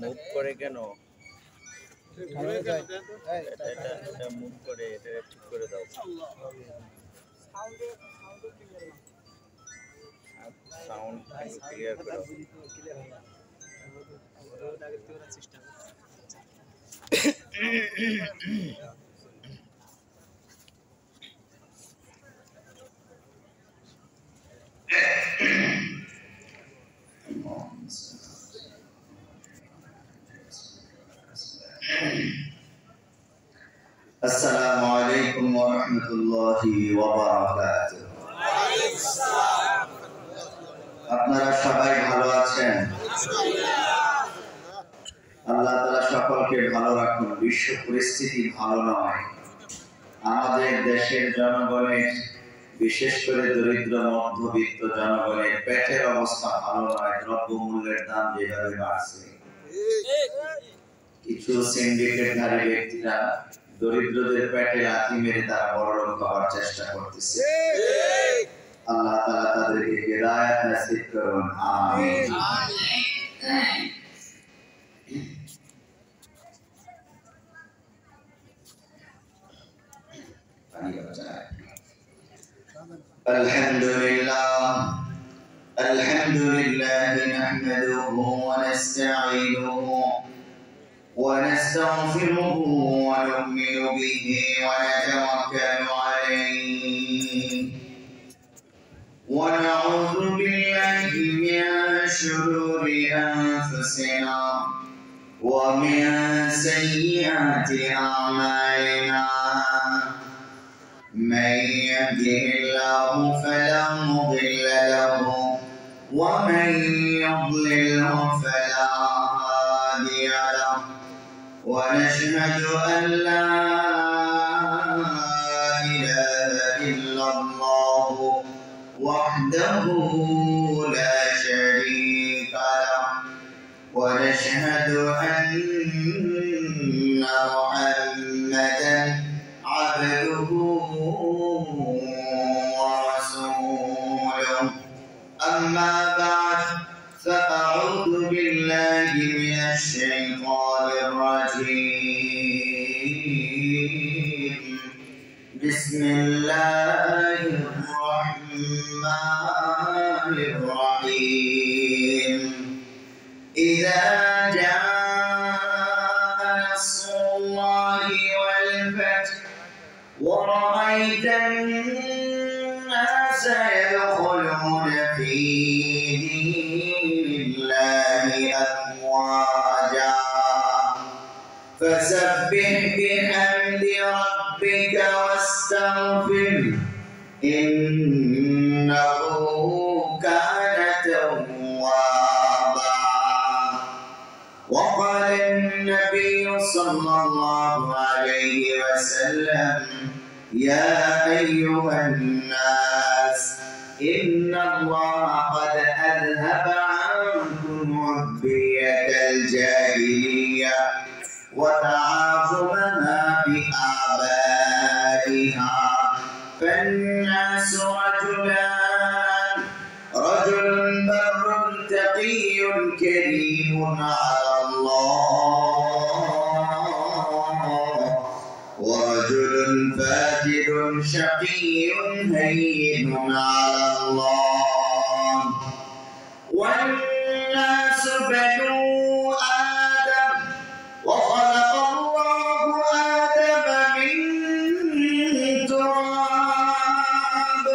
Move করে কেন? এটা মুভ করে, এটা ঠিক করে দাও। সাউন্ড ক্লিয়ার করো। আসসালামু আলাইকুম ওয়া রাহমাতুল্লাহি ওয়া বারাকাতুহু। আপনারা সবাই ভালো আছেন? আল্লাহ তাআলা সকলকে ভালো রাখুন। বিশ্ব পরিস্থিতি ভালো নয়। আমাদের দেশের জনগণের, বিশেষ করে দরিদ্র মধ্যবিত্ত জনগণের পেটের অবস্থা ভালো নয়। দ্রব্যমূল্যের দাম যেভাবে বাড়ছে, কিছু সিন্ডিকেটধারী ব্যক্তিরা দরিদ্রদের পেটে লাথি মেরে তারা বড়লোক হওয়ার চেষ্টা করতেছে। আল্লাহ তাআলা তাদেরকে হিদায়াত নসিব করুন, আমিন। আলহামদুলিল্লাহ নাহমাদুহু ওয়া নাস্তাঈনুহু ونستغفره ونؤمن به ونتوكل عليه ونعوذ بالله من شرور أنفسنا ومن سيئات أعمالنا من يهده الله فلا مضل له ومن يضلله فلا هادي له ونشهد أن لا إله إلا الله وحده لا شريك له ونشهد أن محمدا عبده ورسوله. أما بعد فأعوذ بالله من الشيطان الرجيم. بسم الله الرحمن الرحيم. إذا جاء نصر الله والفتح ورأيت الناس يدخلون في أفواجا فسبح بحمد ربك واستغفره إنه كان توابا. وقال النبي صلى الله عليه وسلم يا أيها الناس إن الله قد أذهب عنكم عبية الجاهلية وتعاظمها بآبائها فالناس رجلان رجل بر تقي كريم على الله ورجل فاجر شقي هين على الله. والناس بنو آدم وخلق الله آدم من تراب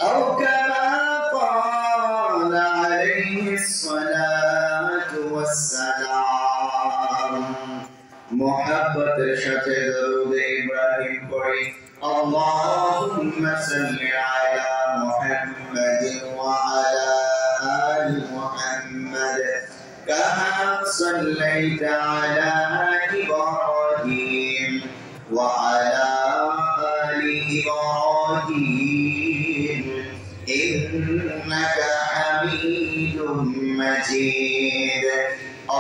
أو كما قال عليه الصلاة والسلام. محبة الشتى درود إبراهيم قري اللهم صل على محمد وعلى آل محمد كما صليت على إبراهيم وعلى آل إبراهيم إنك حميد مجيد.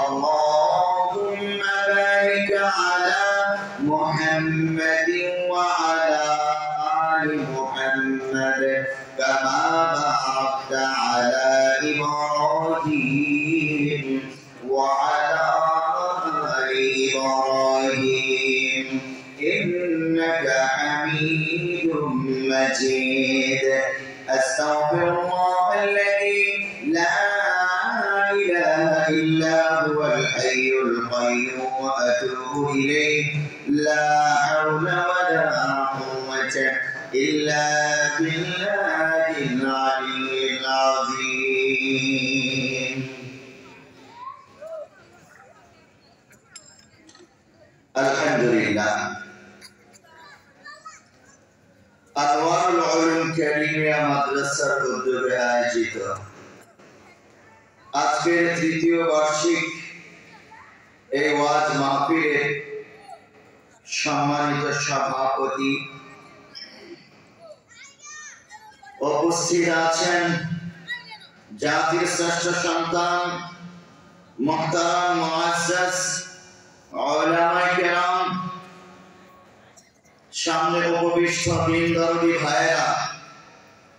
اللهم بارك على محمد وعلى آل محمد كما باركت على إبراهيم وعلى إلا هو الحي القيوم وأتوب إليه لا حول ولا قوة إلا بالله العلي العظيم الحمد لله আনোয়ারুল উলুম কারিমিয়া মাদ্রাসার উদ্যোগে আয়োজিত আজকের তৃতীয় বার্ষিক এই ওয়াজ মাহফিলের সম্মানিত সভাপতি উপস্থিত আছেন জাতির শ্রেষ্ঠ সন্তান মুহতারাম মুআজ্জাজ উলামায়ে কেরাম, সামনে উপবিষ্ট দিন দরদি ভাইয়েরা,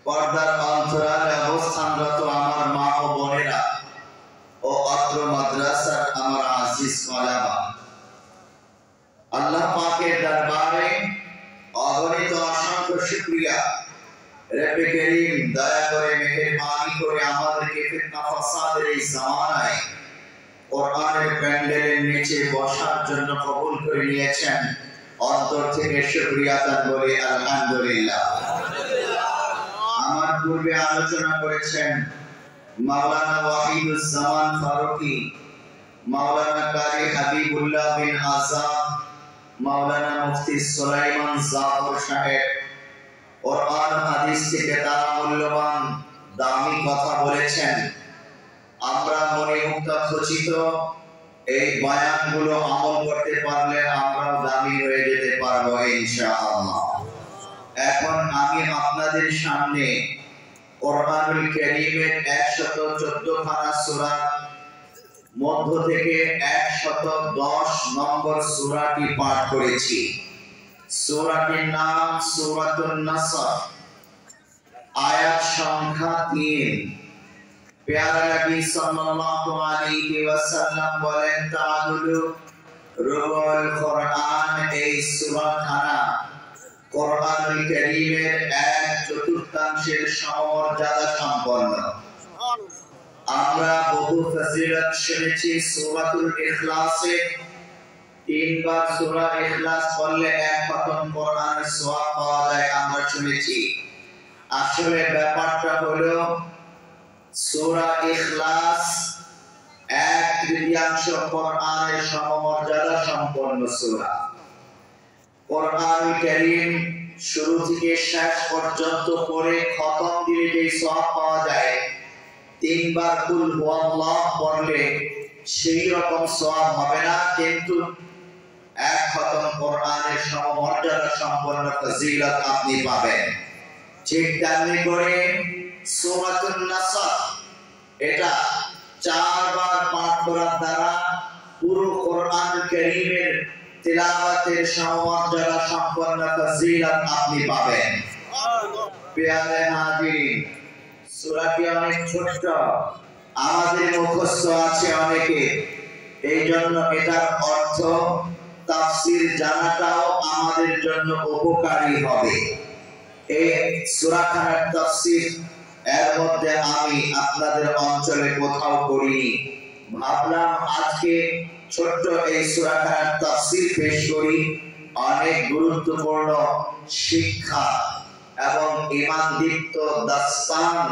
পর্দার অন্তরালে অবস্থানরত আমার মা ও বোনেরা ও অত্র মাদ্রাসার আমার আজিজ ওলামা, আল্লাহ পাকের দরবারে অগণিত অসংখ্য শুকরিয়া। রব্বে করিম দয়া করে মেহেরবানি করে আমাদেরকে ফিতনা ফাসাদের এই জামানায় কোরআনের প্যান্ডেলের নিচে বসার জন্য কবুল করে নিয়েছেন। অন্তর থেকে শুকরিয়া আদান বলি আলহামদুলিল্লাহ। আমার পূর্বে আলোচনা করেছেন মাওলানা ওয়াহিদুজ্জামান ফারুকী, মাওলানা কারি হাবিবুল্লাহ বিন আজাদ, মাওলানা মুফতি সুলাইমান জাফর সাহেব। কোরআন হাদিস থেকে তারা মূল্যবান দামি কথা বলেছেন। আমরা মনে মুক্তা খচিত এই বয়ানগুলো আমল করতে পারলে আমরাও দামি হয়ে যেতে পারবো ইনশাআল্লাহ। এখন আমি আপনাদের সামনে কোরআনুল কারীমের 114 খানা সূরার মধ্য থেকে 110 নম্বর সূরাটি পাঠ করেছি। সূরাটির নাম সূরাতুন নাসর, আয়াত সংখ্যা 3। প্যারা নবী সাল্লাল্লাহু আলাইহি ওয়াসাল্লাম বলেন, তাআলু রুবুল কোরআন, এই সূরাখানা কোরআনুল কারীমের 1/4 সমমর্যাদা সম্পন্ন। আমরা বহু ফজিলত শুনেছি। সূরাতুল ইখলাসে 3 বার সূরা ইখলাস পড়লে 1 খতম কোরআনের সওয়াব পাওয়া যায়, আমরা শুনেছি। আসলে ব্যাপারটা হলো সূরা ইখলাস 1/3 কোরআনের সমমর্যাদা সম্পন্ন সূরা। কোরআনুল কারীম শুরু থেকে শেষ পর্যন্ত পড়ে খতম দিলে যে সওয়াব পাওয়া যায়, 3 বার কুল হুয়াল্লাহ পড়লে সেই রকম সওয়াব হবে না, কিন্তু 1 খতম কোরআনের সমমর্যাদা সম্পন্ন ফজিলত আপনি পাবেন। ঠিক তেমনি করে সূরাতুন নাসর, এটা 4 বার পাঠ করার দ্বারা পুরো কোরআনুল কারীমের তিলাওয়াতের সমমর্যাদা সম্পন্ন ফজিলত আপনি পাবেন। প্রিয় হাজিরিন, সূরাটি অনেক ছোট, আমাদের মুখস্থ আছে অনেকে, এই জন্য এটার অর্থ তাফসীর জানাটাও আমাদের জন্য উপকারী হবে। এই সূরাখানার তাফসীর এর মধ্যে আমি আপনাদের অঞ্চলে কোথাও করিনি। ভাবলাম আজকে ছোট্ট এই সূরাখানার তাফসীর পেশ করি। অনেক গুরুত্বপূর্ণ শিক্ষা এবং ঈমানদীপ্ত দাস্তান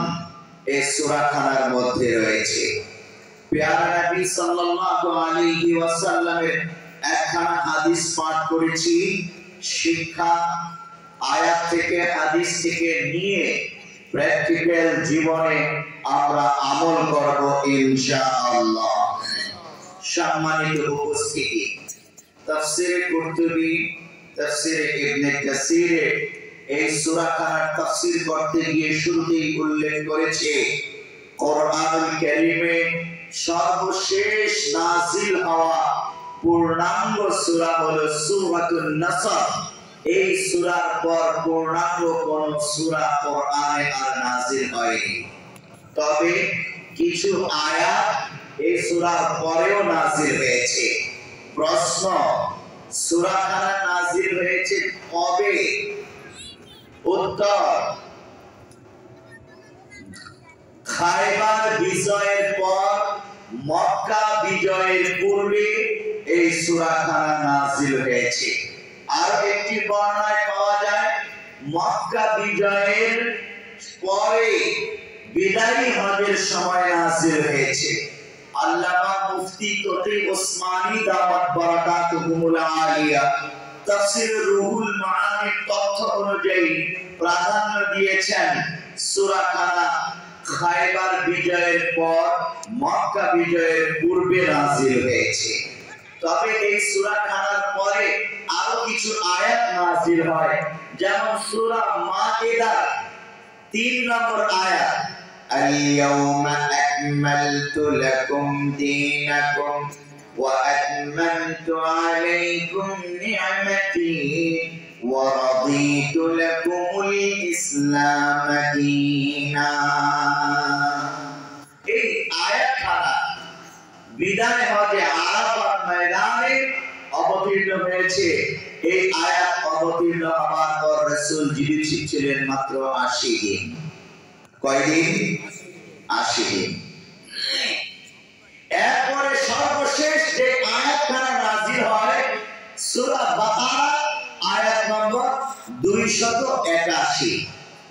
এই সূরাখানার মধ্যে রয়েছে। প্যারা নবী সাল্লাল্লাহু আলাইহি ওয়াসাল্লামের একখানা হাদিস পাঠ করেছি। শিক্ষা আয়াত থেকে হাদিস থেকে নিয়ে প্র্যাকটিক্যাল জীবনে আমরা আমল করব ইনশাআল্লাহ। সম্মানিত উপস্থিতি, তাফসীরে কুরতুবী, তাফসীরে ইবনে কাসীরে এই সূরাখানার তাফসীর করতে গিয়ে শুরুতেই উল্লেখ করেছে কোরআনুল কারীমে সর্বশেষ নাযিল হওয়া পূর্ণাঙ্গ সূরা হলো সূরাতুন নাসর। এই সূরার পর পূর্ণাঙ্গ কোন সূরা কোরআনে আর নাযিল হয়নি, তবে কিছু আয়াত এই সূরার পরেও নাযিল হয়েছে। প্রশ্ন, সূরাখানা নাযিল হয়েছে কবে? উত্তর, খায়বার বিজয়ের পর মক্কা বিজয়ের পূর্বে এই সূরাখানা নাযিল হয়েছে। আর একটি বর্ণনায় পাওয়া যায় মক্কা বিজয়ের পরে বিদায়ী হজের সময় নাযিল হয়েছে। আল্লামা মুফতি তকি ওসমানী দামাত বারাকাতুহুল আলিয়া তাফসীর রুহুল মাআনির তথ্য অনুযায়ী প্রাধান্য দিয়েছেন সূরাখানা খায়বার বিজয়ের পর মক্কা বিজয়ের পূর্বে নাযিল হয়েছে। তবে এই সূরাখানার পরে আরো কিছু আয়াত নাযিল হয়, যেমন সূরা মাইদা 3 নম্বর আয়াত, আল-ইয়াওমা আকমালতু লাকুম দীনাকুম ওয়া আতমামতু আলাইকুম নি'মাতি ওয়া রাদিতু লাকুমুল ইসলাম দীনা। এই আয়াতখানা বিদায় হজে আরাফাত ময়দানে অবতীর্ণ হয়েছে। এই আয়াত অবতীর্ণ হওয়ার পর রাসূল জীবিত ছিলেন মাত্র 80 দিন। কয়দিন? 80 দিন। এরপরে সর্বশেষ যে আয়াতখানা নাযিল হয় সূরা বাকারা আয়াত নম্বর 281,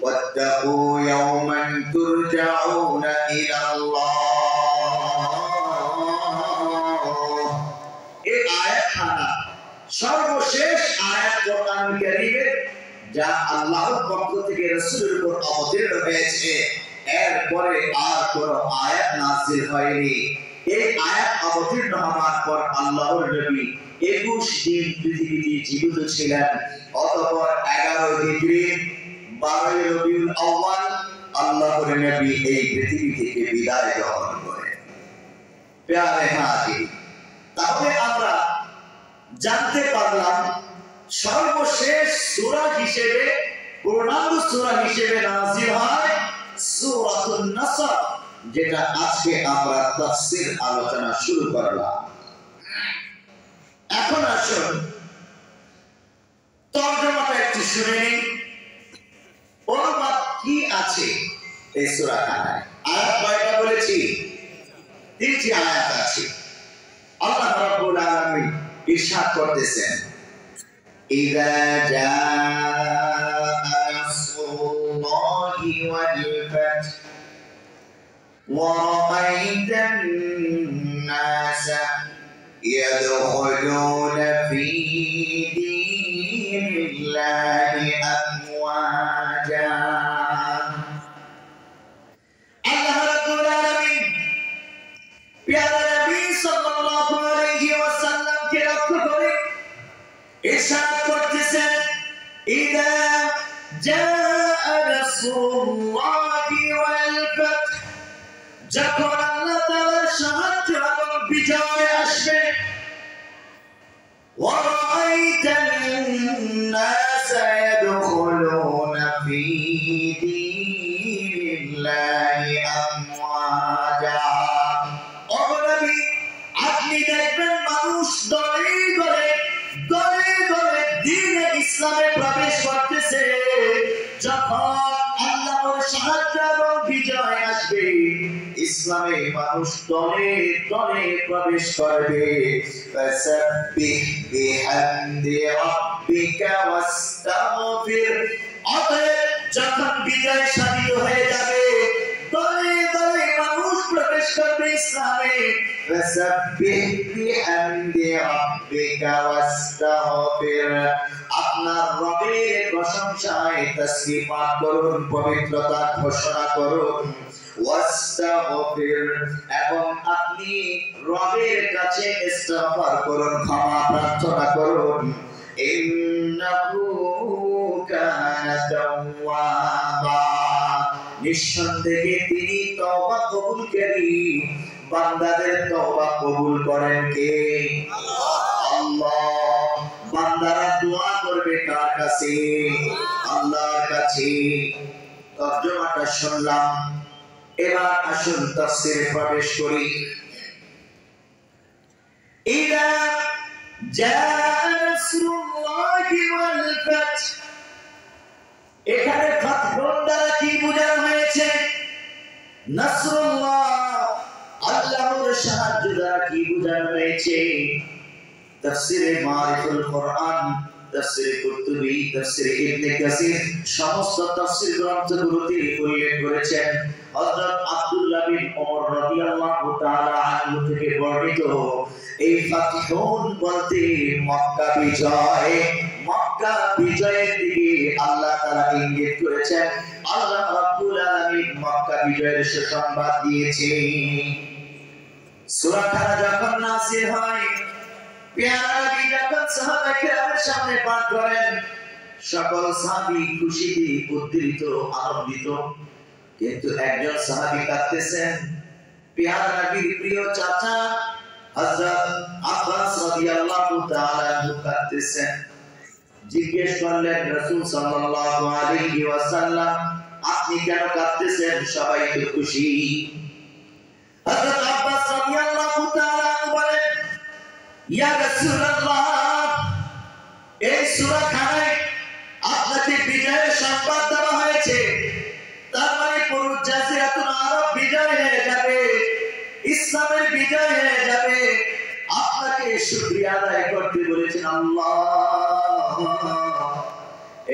ওয়াত্তাকু ইয়াওমান তুরজাউনা ইলাল্লাহ। এই আয়াতখানা সর্বশেষ আয়াত কোরআন কারীমের, যা আল্লাহর পক্ষ থেকে রাসূলের উপর অবতীর্ণ হয়েছে। এরপরে আর কোন আয়াত নাযিল হয়নি। এই আয়াত অবতীর্ণ হওয়ার পর আল্লাহর নবী 21 দিন পৃথিবীতে জীবিত ছিলেন। অতঃপর 11 হিজরি 12 রবিউল আউয়াল আল্লাহর নবী এই পৃথিবী থেকে বিদায় গ্রহণ করেন। প্যারে হাজির, তাহলে আমরা জানতে পারলাম সর্বশেষ সূরা হিসেবে, পূর্ণাঙ্গ সূরা হিসেবে নাযিল হয় সূরাতুন নাসর, যেটা আজকে আমরা তাফসীর আলোচনা শুরু করলাম। এখন আসুন তরজমাটা একটু শুনে নিই, অনুবাদ কি আছে এই সূরাখানায়। আয়াত কয়টা বলেছি? 3টি আয়াত আছে। আল্লাহ রাব্বুল আলামিন ইরশাদ করতেছেন, ইযা জাআ নাসরুল্লাহি ওয়াল ফাth ওয়া রাআইতান নাসা ইয়াদখুলুনা ফী দীনিল্লাহি আফওয়াজা। আল্লাহ রাব্বুল আলামিন প্যারা নবী সাল্লাল্লাহু আলাইহি ওয়াসাল্লামকে লক্ষ্য করে ইরশাদ করতেছেন, ইযা জাআ নাসরুল্লাহি ওয়াল ফাth, যখন আল্লাহ তাআলার সাহায্য এবং বিজয় আসবে, ওয়া রাআইতান নাসা ইয়াদখুলুনা ফী দীনিল্লাহি আফওয়াজা। আপনি দেখবেন মানুষ দলে দলে দলে দলে দ্বীনে ইসলামে প্রবেশ করতেছে। যখন আল্লাহর সাহায্য এবং বিজয় আসবে, ইসলামে মানুষ দলে দলে প্রবেশ করবে। ফাসাব্বিহ বিহামদি রাব্বিকা ওয়াস্তাগফির। অতএব যখন বিজয় সাধিত হয়ে যাবে, দলে দলে মানুষ প্রবেশ করবে ইসলামে। ফাসাব্বিহ বিহামদি রাব্বিকা ওয়াস্তাগফির। আপনার রবের প্রশংসায় তাসবিহ পাঠ করুন, পবিত্রতা ঘোষণা করুন। ওয়াস্তাগফির, এবং আপনি রবের কাছে ইস্তিগফার করুন, ক্ষমা প্রার্থনা করুন। ইন্নাহু কানা তাওয়াবা, নিঃসন্দেহে তিনি তওবা কবুলকারী। বান্দাদের তওবা কবুল করেন কে? আল্লাহ। বান্দারা দোয়া করবে কার কাছে? আল্লাহর কাছে। তরজমাটা শুনলাম, এবার আসুন তাফসীরে প্রবেশ করি। ইযা জাআ নাসরুল্লাহি ওয়াল ফাth, এখানে ফাতহুর দ্বারা কি বোঝানো হয়েছে? নাসরুল্লাহ, আল্লাহর সাহায্য দ্বারা কি বোঝানো হয়েছে? তাফসিরে মারিফুল কোরআন, তাফসিরে কুরতুবী, তাফসিরে ইবনে কাসির সমস্ত তাফসির গ্রন্থগুলোতে উল্লেখ করেছেন হযরত আব্দুল্লাহ বিন ওমর রাদিয়াল্লাহু তাআলা আনহু থেকে বর্ণিত এই ফাতহুন বলতে মক্কা বিজয়, মক্কা বিজয়ের দিকে আল্লাহ তাআলা ইঙ্গিত করেছেন। আল্লাহ রাব্বুল আলামিন মক্কা বিজয়ের সুসংবাদ দিয়েছেন। সূরা খানা যখন নাযিল হয়, প্যারা নবী যখন সাহাবায়ে কেরামের সামনে পাঠ করেন, সকল সাহাবী খুশিতে উদ্দীপিত আনন্দিত, কিন্তু একজন সাহাবী কাঁদতেছেন। প্যারা নবীর প্রিয় চাচা হযরত আব্বাস রাদিয়াল্লাহু তাআলা কাঁদতেছেন। জিজ্ঞেস করলেন রাসূল সাল্লাল্লাহু আলাইহি ওয়াসাল্লাম, আপনি কেন কাঁদতেছেন? সবাই তো খুশি। হযরত আব্বাস রাদিয়াল্লাহু তাআলা বলেন, ইয়া রাসূলুল্লাহ, এই সূরা খানায় আপনাকে বিজয়ের সংবাদ দেওয়া হয়েছে, তার মানে পুরো জাজিরাতুল আরব বিজয় হয়ে যাবে, ইসলামের বিজয় হয়ে যাবে। আপনাকে শুকরিয়া আদায় করতে বলেছেন আল্লাহ।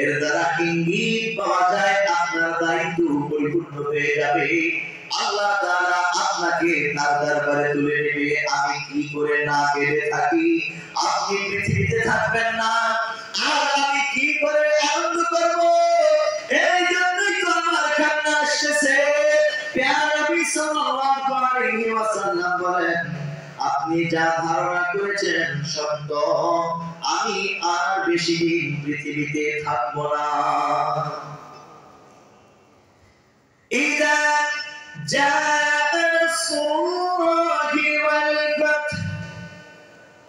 এর দ্বারা ইঙ্গিত পাওয়া যায় আপনার দায়িত্ব পরিপূর্ণ হয়ে যাবে। আল্লাহ তাআলা আপনাকে তার দরবারে তুলে নেবে। আমি কি করে না কেঁদে থাকি? আপনি পৃথিবীতে থাকবেন না, আর আমি কি করে আনন্দ করব? এই জন্যই তো আমার কান্না এসেছে। প্যারা নবী সাল্লাল্লাহু আলাইহি ওয়াসাল্লাম বলেন, আপনি যা ধারণা করেছেন সত্য, আমি আর বেশি দিন পৃথিবীতে থাকব না। ইযা জাআ নাসরুল্লাহি ওয়াল ফাতহ,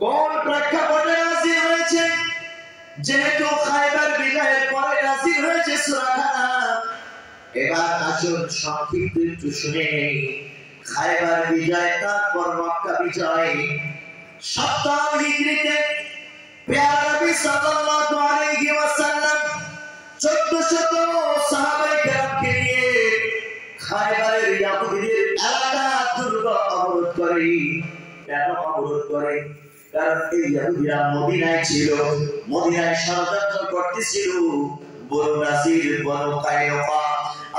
কোন প্রেক্ষাপটে নাযিল হয়েছে? যেহেতু খায়বার বিজয়ের পরে নাযিল হয়েছে সূরা খানা। এবার আসুন সংক্ষিপ্ত একটু শুনে নেই। খায়বার বিজয়, তারপর মক্কা বিজয়। ৭ম হিজরিতে প্যারা নবী সাল্লাল্লাহু আলাইহি ওয়াসাল্লাম ১৪০০ সাহাবায়ে কেরামকে নিয়ে খায়বারের ইহুদীদের এলাকা দুর্গ অবরোধ করে। কেন অবরোধ করে? কারণ এই ইহুদীরা মদিনায় ছিল, মদিনায় ষড়যন্ত্র করতেছিল। বনু নাসির, বনু কায়নুকা,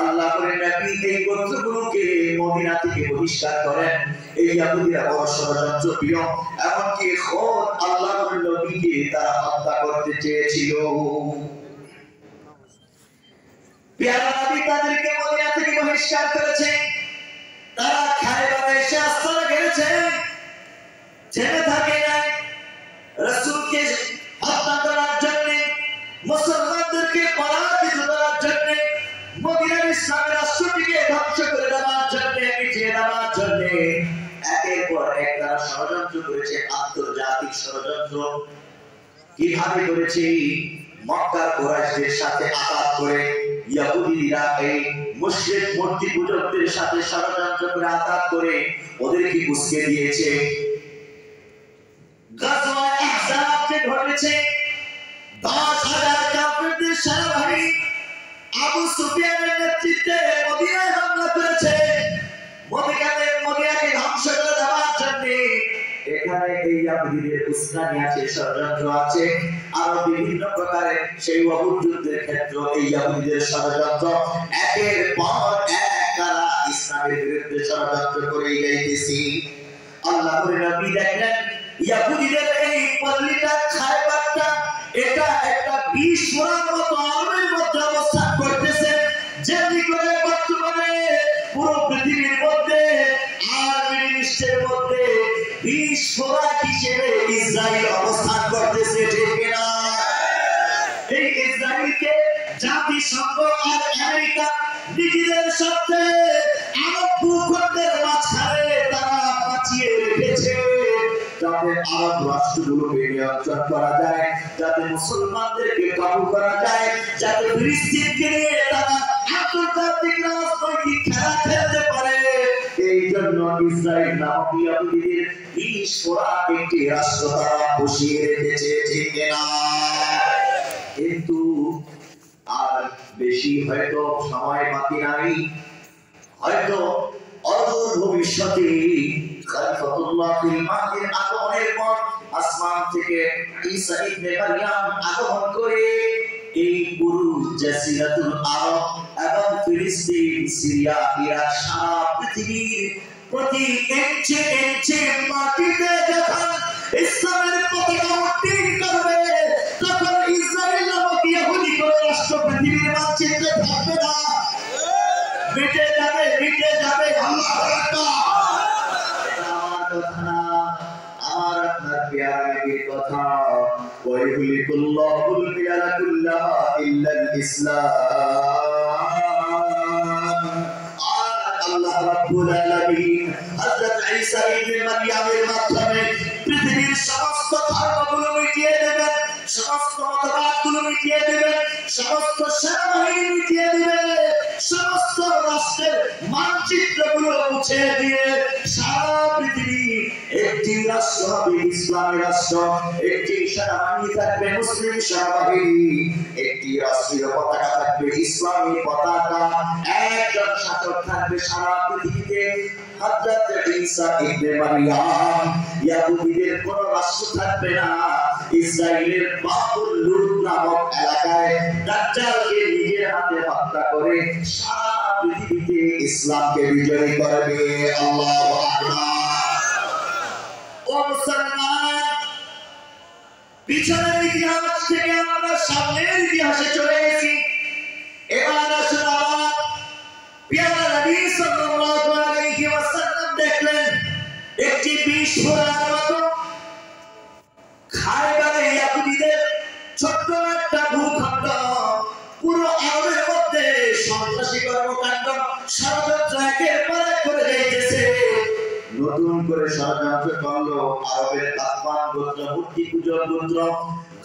আল্লাহ করে নবী এই গোত্রগুলোকে মদিনা থেকে বহিষ্কার করেন। এই ইহুদীরা বড় ষড়যন্ত্রপ্রিয়, এমনকি খোদ আল্লাহর নবীকে তারা হত্যা করতে চেয়েছিল। প্যারা নবী তাদেরকে মদিনা থেকে বহিষ্কার করেছে। তারা খায়বারে এসে আস্তানা গেড়েছে, থেমে থাকে নাই। রাসূলকে হত্যা করার জন্য, মুসলমানদেরকে পরাজিত করার জন্য, মদিনার ইসলামের রাষ্ট্রটিকে ধ্বংস করে দেওয়ার জন্য, মিটিয়ে দেওয়ার জন্য একের পর এক তারা ষড়যন্ত্র করেছে। আন্তর্জাতিক ষড়যন্ত্র কিভাবে করেছে? মক্কার কুরাইশদের সাথে আঘাত করে ইহুদীরা এই মুশরিক মূর্তি পূজকদের সাথে ষড়যন্ত্র করে আঘাত করে ওদেরকে উস্কে দিয়েছে। গাজওয়া আহজাব যে ঘটেছে, ১০,০০০ কাফেরদের সেনাবাহিনী আবু সুফিয়ানের নেতৃত্বে মদিনায় হামলা করেছে। মদিনাকে ধ্বংস করে দেওয়ার জন্য এখানে এই ইহুদীদের উস্কানি আছে, ষড়যন্ত্র আছে, আরো বিভিন্ন প্রকারের সেই উহুদ যুদ্ধের ক্ষেত্রে এই ইহুদীদের ষড়যন্ত্র একের পর এক তারা ইসলামের বিরুদ্ধে ষড়যন্ত্র করে যাইতেছে। আল্লাহর নবী দেখলেন ইহুদীদের এই পল্লীটা, খায়বারটা, এটা একটা বিস্ফোরণ মতো আগুনের মধ্যে অবস্থান করতেছে। যেমনি করে বর্তমানে পুরো পৃথিবীর মধ্যে আর মিডল ইস্টের মধ্যে বিস্ফোরক হিসেবে ইসরায়েল অবস্থান করতেছে, ঠিক কিনা? এই ইসরায়েলকে জাতিসংঘ আর আমেরিকা নিজেদের সাথে আরব ভূখণ্ডের মাঝখানে তারা বাঁচিয়ে রেখেছে, যাতে আরব রাষ্ট্রগুলোকে নিয়ন্ত্রণ করা যায়, যাতে মুসলমানদেরকে কাবু করা যায়, যাতে ফিলিস্তিনকে নিয়ে তারা আন্তর্জাতিক রাজনৈতিক খেলা খেলতে পারে। এই জন্য ইসরায়েল নামক ইহুদীদের বিস্ফোরক একটি রাষ্ট্র তারা বসিয়ে রেখেছে, ঠিক না? কিন্তু আর বেশি হয়তো সময় বাকি নাই। হয়তো অদূর ভবিষ্যতে খলিফা রাসূলুল্লাহিল মাহদির আগমনের পর আসমান থেকে ঈসা ইবনে মারইয়াম আগমন করে এই পুরো জাসিরাতুল আরব এবং ফিলিস্তিন, সিরিয়া, ইরাক সারা পৃথিবীর প্রতি ইঞ্চি মাটিতে যখন ইসলামের পতাকা উড্ডীন করবে, তখন ইসরায়েল নামক ইহুদি কোন রাষ্ট্র পৃথিবীর মানচিত্রে থাকবে না, মিটে যাবে। আল্লাহু আকবার। আমার কথা না, আমার আপনার প্রিয় নবীর কথা। ওয়াইহুলিকুল্লাহুল বিলাদ কুল্লাহা ইল্লাল ইসলাম। আল্লাহ রাব্বুল আলামিন হযরত ঈসা ইবনে মারইয়ামের মাধ্যমে পৃথিবীর সমস্ত ধর্মগুলো মিটিয়ে দেবেন, সমস্ত মতবাদগুলো মিটিয়ে দেবেন, সমস্ত সেনাবাহিনী মিটিয়ে দেবেন, সমস্ত রাষ্ট্রের মানচিত্রগুলো মুছে দিয়ে সারা পৃথিবী একটি রাষ্ট্র হবে, ইসলামী রাষ্ট্র। একটি সেনাবাহিনী থাকবে, মুসলিম সেনাবাহিনী। একটি রাষ্ট্রীয় পতাকা থাকবে, ইসলামী পতাকা। একজন শাসক থাকবে সারা পৃথিবীতে, হযরত ঈসা ইবনে মারইয়াম। ইহুদিদের কোন রাষ্ট্র থাকবে না। ইসরায়েলের বাবুল লুদ নামক এলাকায় দাজ্জালকে নিজের হাতে হত্যা করে সারা পৃথিবীতে ইসলামকে বিজয়ী করবে। আল্লাহু আকবার। ও মুসলমান, পিছনের ইতিহাস থেকে আমরা সামনের ইতিহাসে চলে এসেছি। এবার আসুন আবার প্রিয় নবী সাল্লাল্লাহু আলাইহি ওয়াসাল্লাম দেখলেন একটি বিস্ফোরণের মতো খায়বারে ইহুদিদের ছোট্ট একটা ভূখণ্ড পুরো আরবের মধ্যে সন্ত্রাসী কর্মকাণ্ড ষড়যন্ত্র একের পর এক করে যাইতেছে। নতুন করে ষড়যন্ত্র করলো আরবের কাফান গোত্র, মূর্তি পূজক গোত্র।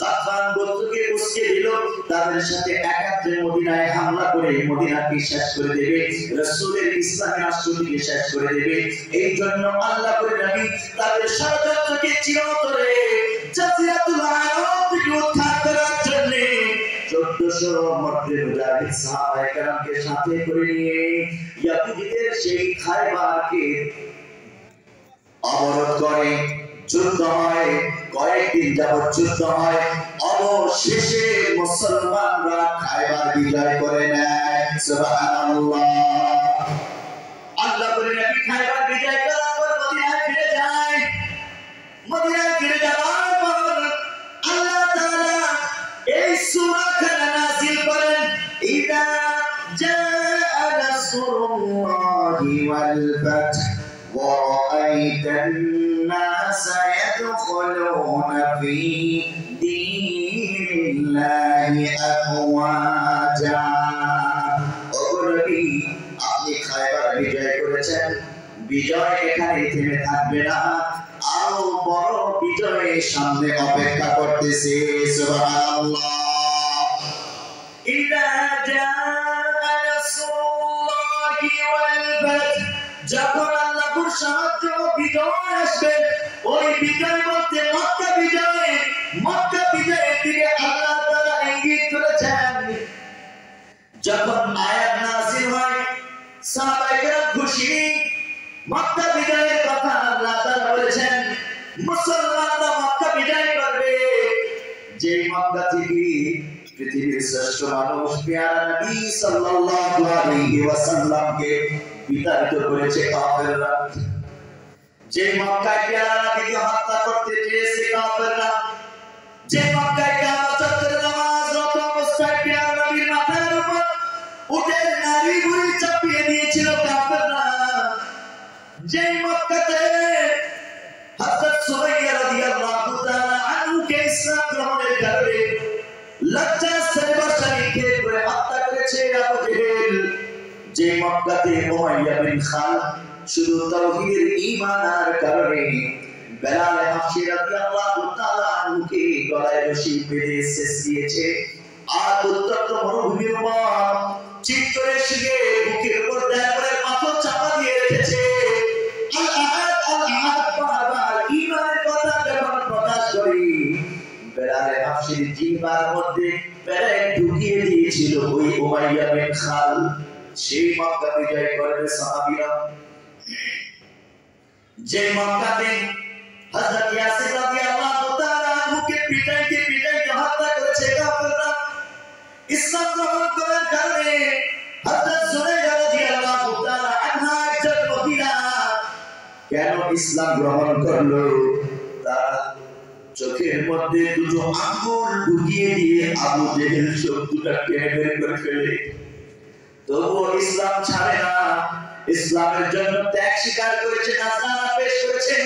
কাফান গোত্রকে উস্কে দিল, তাদের সাথে একাত্রে মদিনায় হামলা করে মদিনাকে শেষ করে দেবে, রাসূলের ইসলামী রাষ্ট্রটিকে শেষ করে দেবে। এই জন্য আল্লাহ করে নবী তাদের ষড়যন্ত্রকে চিরতরে জাজিরাতুল আরব থেকে উদ্ধার করার জন্য 1400 মধ্যে মুজাহিদ সাহাবায়ে কেরামকে সাথে করে নিয়ে ইহুদিদের সেই খায়বারকে অবরোধ করে যুদ্ধ হয়। কয়েকদিন যাবত যুদ্ধ হয়। অবশেষে মুসলমানরা খায়বার বিজয় করে নেয়। সুবহানাল্লাহ। আল্লাহ বলে নবী খায়বার বিজয় করার পর মদিনায় ফিরে যায়। মদিনায় ফিরে যাওয়ার পর আল্লাহ তাআলা এই সূরা খানা নাযিল করেন, ইযা জাআ নাসরুল্লাহি ওয়াল ফাth ورأيت الناس يدخلون في دين الله أفواجا। আপনি খায়বার বিজয় করেছেন, বিজয় এখানে থেমে থাকবে না, আরো বড় বিজয়ের সামনে অপেক্ষা করতেছে। সুবহানাল্লাহ। ইযা জাআ নাসরুল্লাহি ওয়াল ফাth, যখন আল্লাহর সাহায্য বিজয় আসবে, ওই বিজয় বলতে মক্কা বিজয়। মক্কা বিজয়ের দিকে আল্লাহ তাআলা ইঙ্গিত করেছেন। যখন আয়াত নাযিল হয়, সাহাবায়ে কেরাম খুশি। মক্কা বিজয়ের কথা আল্লাহ তাআলা বলেছেন, মুসলমানরা মক্কা বিজয় করবে। যে মক্কা থেকে পৃথিবীর শ্রেষ্ঠ মানুষ প্যারা নবী সাল্লাল্লাহু আলাইহি ওয়াসাল্লামকে বিতাড়িত করেছে কাফেররা, যে মক্কায় প্যারা নবীকে হত্যা করতে চেয়েছে কাফেররা, যে মক্কায় কিয়ামত চত্বরে নামাজরত অবস্থায় প্যারা নবীর মাথার উপর উটের নারী ভুঁড়ি চাপিয়ে দিয়েছিল কাফেররা, যে মক্কাতে হযরত সুমাইয়া রাদিয়াল্লাহু তাআলা আনহুকে ইসলাম গ্রহণের কারণে লজ্জাস্থানে বসানিকে করে হত্যা করেছে আবু জেহেল, যে মক্কাতে উমাইয়া বিন খালদ শুধু তাওহীদের ঈমান আনার কারণে বেলাল হাবশী রাদিয়াল্লাহু তাআলা আনহুকে গলায় রশি বেঁধে শেষ দিয়েছে, আর উত্তপ্ত মরুভূমির উপর চিৎ করে শিখে বুকের উপর দেয়া করে পাথর চাপা দিয়ে রেখেছে। আল্লাহ বারবার ঈমানের কথা যখন প্রকাশ করি, বেলাল হাবশীর জিহ্বার মধ্যে পেরেক ঢুকিয়ে দিয়েছিল ওই উমাইয়া বিন খালদ। সেই মক্কা বিজয় করবে সাহাবীরা। যে মক্কাতে হযরত ইয়াসির রাদিয়াল্লাহু তাআলা আনহুকে পিটাইতে হত্যা করেছে কাফেররা, ইসলাম গ্রহণ করার কারণে হযরত সুরাইয়া রাদিয়াল্লাহু তাআলা আনহা একজন মহিলা কেন ইসলাম গ্রহণ করলো? তার চোখের মধ্যে দুটো আঙ্গুল ঢুকিয়ে দিয়ে আবু জেহেল শত্রুটা টেনে বের করে ফেলে, তবুও ইসলাম ছাড়ে না। ইসলামের জন্য ত্যাগ স্বীকার করেছে, নাজরানা পেশ করেছে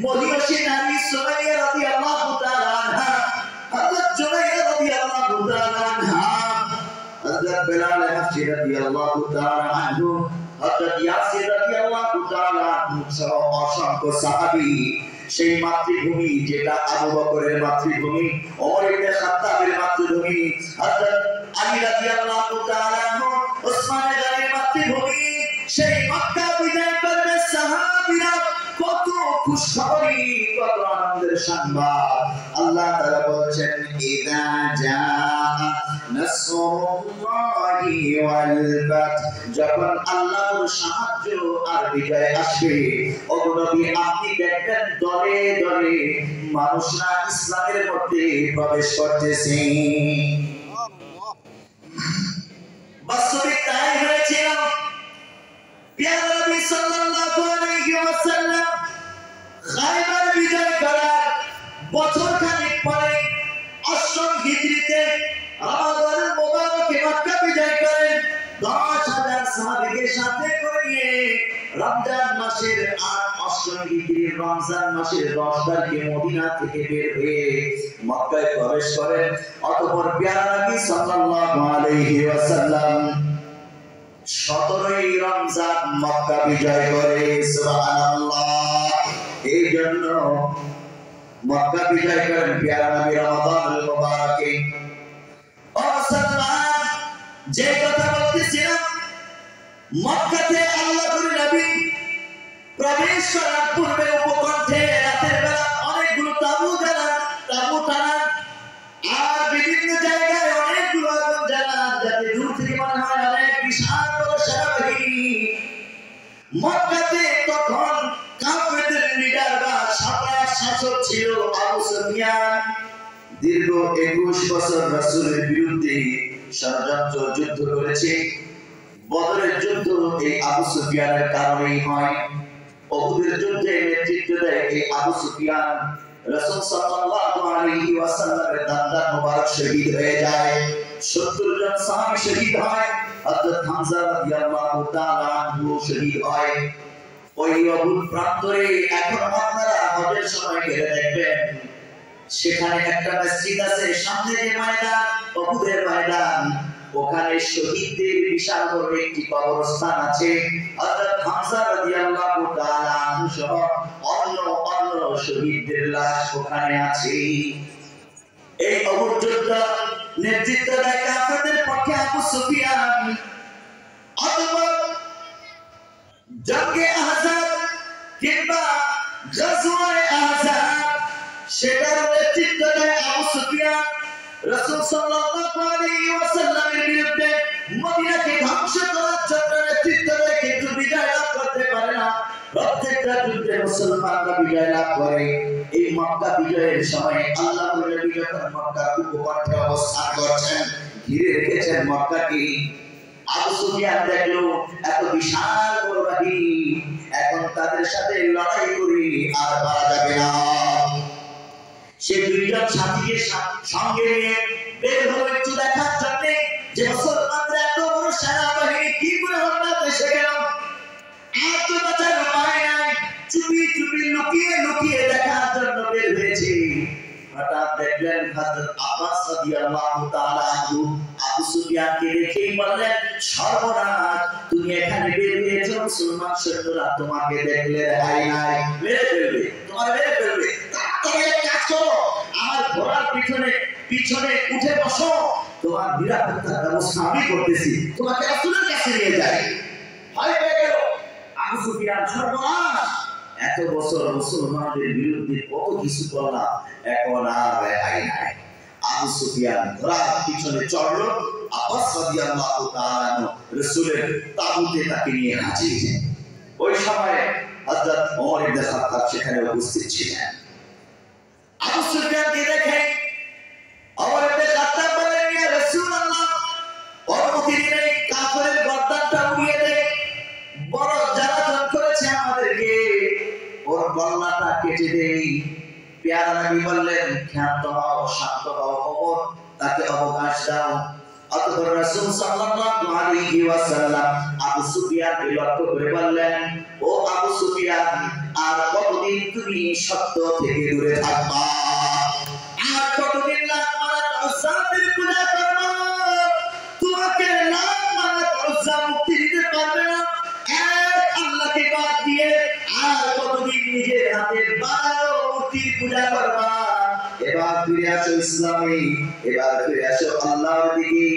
মহিয়সী নারী সুমাইয়া রাদিয়াল্লাহু তাআলা আনহা, হযরত সুমাইয়া রাদিয়াল্লাহু তাআলা আনহা, হযরত বেলাল হাফসি রাদিয়াল্লাহু তাআলা আনহু, হযরত ইয়াসির রাদিয়াল্লাহু তাআলা আনহু সহ অসংখ্য সাহাবী। সেই মাতৃভূমি যেটা আবু বকরের মাতৃভূমি, ওমর ইবনে খাত্তাবের মাতৃভূমি, হযরত আলী রাদিয়াল্লাহু তাআলা আনহু, ওসমান গনির মাতৃভূমি, সেই মক্কা বিজয় করবে সাহাবীরা কত খুশখবরি, কত আনন্দের সংবাদ। আল্লাহ তাআলা বলেছেন ইযা জা নাসরুল্লাহি ওয়াল ফাত, যখন আল্লাহর সাহায্য আর বিজয় আসবে, ও নবী আপনি দেখবেন দলে দলে মানুষরা ইসলামের মধ্যে প্রবেশ করতেছে। বাস্তবিক তাই হয়েছিল। প্রিয় নবী সাল্লাল্লাহু আলাইহি ওয়াসাল্লাম খায়বার বিজয় করার বছর খানেক পরে ৮ম হিজরিতে রমাদানুল মুবারকে মক্কা বিজয় করেন। ১০,০০০ সাহাবীকে সাথে করে নিয়ে রমজান মাসের ৮ম হিজরির রমজান মাসের ১০ তারিখে মদিনা থেকে বের হয়ে মক্কায় প্রবেশ করেন। অতঃপর প্রিয় নবী সাল্লাল্লাহু আলাইহি ওয়াসাল্লাম ১৭ই রমজান মক্কা বিজয় করে। সুবহানাল্লাহ। এই জন্য মক্কা বিজয় করেন প্রিয় নবী রমাদানুল মুবারকে। ও মুসলমান, যে কথা বলতেছিলাম, মক্কাতে আল্লাহর নবী প্রবেশ করার পূর্বে উপকণ্ঠে রাতের বেলা অনেকগুলো তাঁবু টানান, আর বিভিন্ন জায়গায় অনেকগুলো আগুন জ্বালান, যাতে দূর থেকে মনে হয় অনেক বিশাল বড় সেনাবাহিনী। মক্কাতে তখন কাফেরদের লিডার বা শাসক ছিল আবু সুফিয়ান। দীর্ঘ ২১ বছর রাসূলের বিরুদ্ধে ষড়যন্ত্র যুদ্ধ করেছে। বদরের যুদ্ধ এই আবু সুফিয়ানের কারণেই হয়। উহুদের যুদ্ধে নেতৃত্ব দেয় এই আবু সুফিয়ান। রাসূল সাল্লাল্লাহু আলাইহি ওয়াসাল্লামের দাদা মুবারক শহীদ হয়ে যায়। ৭০ জন সাহাবী শহীদ হয়। হযরত হামজা রাদিয়াল্লাহু তাআলা আনহু শহীদ হয়। ওই উহুদ প্রান্তরে এখন আপনারা হজের সময় গেলে দেখবেন, সেখানে একটা মসজিদ আছে, সামনে যে ময়দান, উহুদের ময়দান, ওখানে শহীদদের বিশাল বড় একটি কবরস্থান আছে। হযরত হামজা রাদিয়াল্লাহু তাআলা আনহু সহ অন্য শহীদদের লাশ ওখানে আছে। এই উহুদ যুদ্ধ নেতৃত্ব দেয় কাফেরদের পক্ষে আবু সুফিয়ান। অতঃপর জঙ্গে আহজাব কিংবা গজওয়ায়ে আহজাব, সেটার নেতৃত্ব দেয় আবু সুফিয়ান। রাসূল সাল্লাল্লাহু আলাইহি ওয়াসাল্লামের বিরুদ্ধে মদিনাকে ধ্বংস করার জন্য নেতৃত্ব দেয়, কিন্তু বিজয় লাভ করতে পারে না। প্রত্যেকটা যুদ্ধে মুসলমানরা বিজয় লাভ করে। এই মক্কা বিজয়ের সময় আল্লাহর নবী যখন মক্কার উপকণ্ঠে অবস্থান করছেন, ঘিরে রেখেছেন মক্কাকে, আবু সুফিয়ান দেখলো এত বিশাল বড় বাহিনী, এখন তাদের সাথে লড়াই করে আর পারা যাবে না। সে ২ জন সাথীকে সঙ্গে নিয়ে বের হলো একটু দেখার জন্য যে মুসলমানরা এত বড় সেনাবাহিনী কি করে হঠাৎ এসে গেল। আর তো বাঁচার উপায় নাই, চুপি চুপি লুকিয়ে দেখার জন্য বের হয়েছে। হঠাৎ দেখলেন হযরত আব্বাস রাদিয়াল্লাহু তাআলা আনহু আবু সুফিয়ানকে দেখেই বললেন, সর্বনাশ, তুমি এখানে বের হয়েছো, মুসলমান সৈন্যরা তোমাকে দেখলে রেহাই নাই, মেরে ফেলবে, তোমার মেরে ফেলবে। তাড়াতাড়ি এক কাজ করো, আমার ঘোড়ার পিছনে উঠে বসো, তোমার নিরাপত্তার ব্যবস্থা আমি করতেছি, তোমাকে রাসূলের কাছে নিয়ে যাই। ভয় পেয়ে গেল আবু সুফিয়ান, সর্বনাশ, এত বছর মুসলমানদের বিরুদ্ধে কত কিছু করলাম, এখন আর রেহাই নাই। আবু সুফিয়ান ঘোড়ার পিছনে চড়লো। আব্বাস রাদিয়াল্লাহু তাআলা রাসূলের তাবুতে তাকে নিয়ে হাজির। ওই সময় হযরত ওমর ইবনে খাত্তাব সেখানে উপস্থিত ছিলেন। আবু সুফিয়ানকে দেখে ওমর ইবনে খাত্তাব বললেন, ইয়া রাসূলুল্লাহ, অনুমতি দিলে কাফেরের গর্দানটা উড়িয়ে দে, বড় জ্বালাতন করেছে আমাদেরকে, ওর গলাটা কেটে দেই। পেয়ারা নবী বললেন, ক্ষান্ত হও, শান্ত হও ওমর, তাকে অবকাশ দাও। অতঃপর রাসূল সাল্লাল্লাহু আলাইহি ওয়াসাল্লাম আবু সুফিয়ানকে লক্ষ্য করে বললেন, ও আবু সুফিয়ান, আর কতদিন তুমি সত্য থেকে দূরে থাকবা? আর কতদিন লাত মানাত উজ্জাদের পূজা করবা? তোমাকে লাত মানাত উজ্জা মুক্তি দিতে পারবে না এক আল্লাহকে বাদ দিয়ে। আর কতদিন নিজের হাতে বানানো মূর্তির পূজা করবা? এবার ফিরে আসো ইসলামে, এবার ফিরে আসো আল্লাহর দিকে।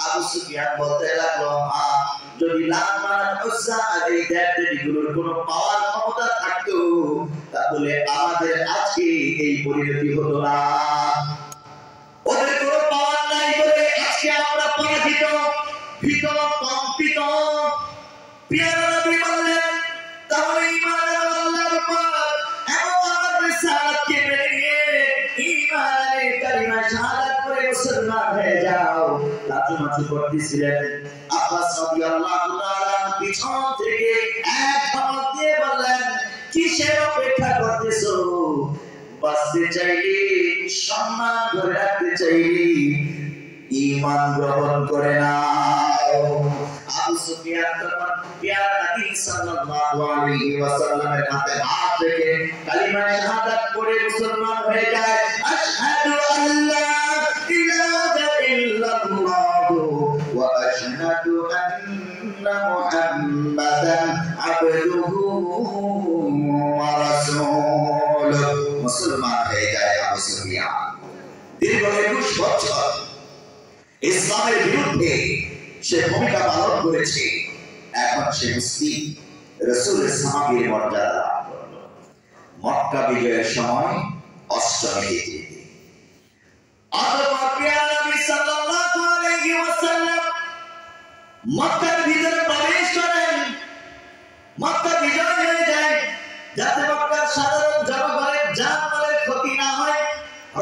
আবু সুফিয়ান বলতে লাগলো, যদি লাত মানাত উজ্জা আর এই দেবদেবীগুলোর কোনো পাওয়ার ক্ষমতা থাকতো, তাহলে আমাদের আজকে এই পরিণতি হতো না। ওদের কোনো পাওয়ার নাই বলে আজকে আমরা পরাজিত, ভীত, কম্পিত। পেয়ারা নবী বললেন, তাহলে ঈমান আল্লাহর উপর এবং আমার রিসালাতকে মেনে নিয়ে ঈমানে কালিমা শাহাদাত করে মুসলমান হয়ে যাও। লাচুমাচু করতেছিলেন। আব্বাস রাদিয়াল্লাহু তাআলা পিছন থেকে এক ধমক দিয়ে বললেন, কিসের অপেক্ষা করতেছো? বাঁচতে চাইলে, সম্মান ধরে রাখতে চাইলে ঈমান গ্রহণ করে নাও। আবু সুফিয়ান তখন পেয়ারা নবী সাল্লাল্লাহু আলাইহি ওয়াসাল্লামের হাতে হাত রেখে কালিমা শাহাদাত পড়ে মুসলমান হয়ে যায়। আশহাদু আল্লা ইলাহা ইল্লাল্লাহ ওয়া আশহাদু আন্না মুহাম্মাদান আবদুহু ওয়া রাসূলুহু। মুসলমান হয়ে যায় আবু সুফিয়ান। দীর্ঘ 21 বছর ইসলামের বিরুদ্ধে সে ভূমিকা পালন করেছে। এখন সে মুসলিম, রাসূলের সাহাবীর মর্যাদা লাভ করল। মক্কা বিজয়ের সময় অষ্টমী তিথি। অতঃপর পেয়ারা নবী সাল্লাল্লাহু আলাইহি ওয়াসাল্লাম মক্কার ভিতরে প্রবেশ করেন। মক্কা বিজয় হয়ে যায়, যাতে মক্কার সাধারণ জনগণের জানমালের ক্ষতি না হয়,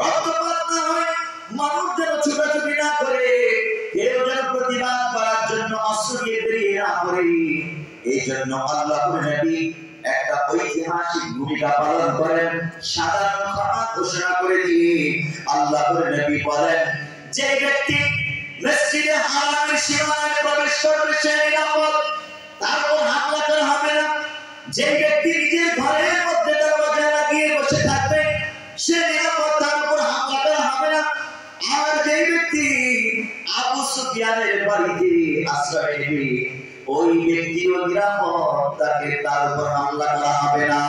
রক্তপাত না হয়, মানুষ যেন ছুটাছুটি না করে, কেউ যেন প্রতিবাদ করার জন্য অস্ত্র নিয়ে বেরিয়ে না পড়ে। এই জন্য আল্লাহর নবী একটা ঐতিহাসিক ভূমিকা পালন করেন। সাধারণ ক্ষমা ঘোষণা করে দিয়ে আল্লাহর নবী বলেন, যে ব্যক্তি মসজিদে হারামের সীমানায় প্রবেশ করবে সে নিরাপদ, তার উপর হামলা করা হবে না। যে ব্যক্তি নিজের ঘরের মধ্যে দরজা লাগিয়ে বসে থাকবে সে নিরাপদ, তার উপর হামলা করা হবে না। আর যে ব্যক্তি আবু সুফিয়ানের বাড়িতে আশ্রয় নেবে ওই ব্যক্তিও নিরাপদ, তাকে তার উপর হামলা করা হবে না।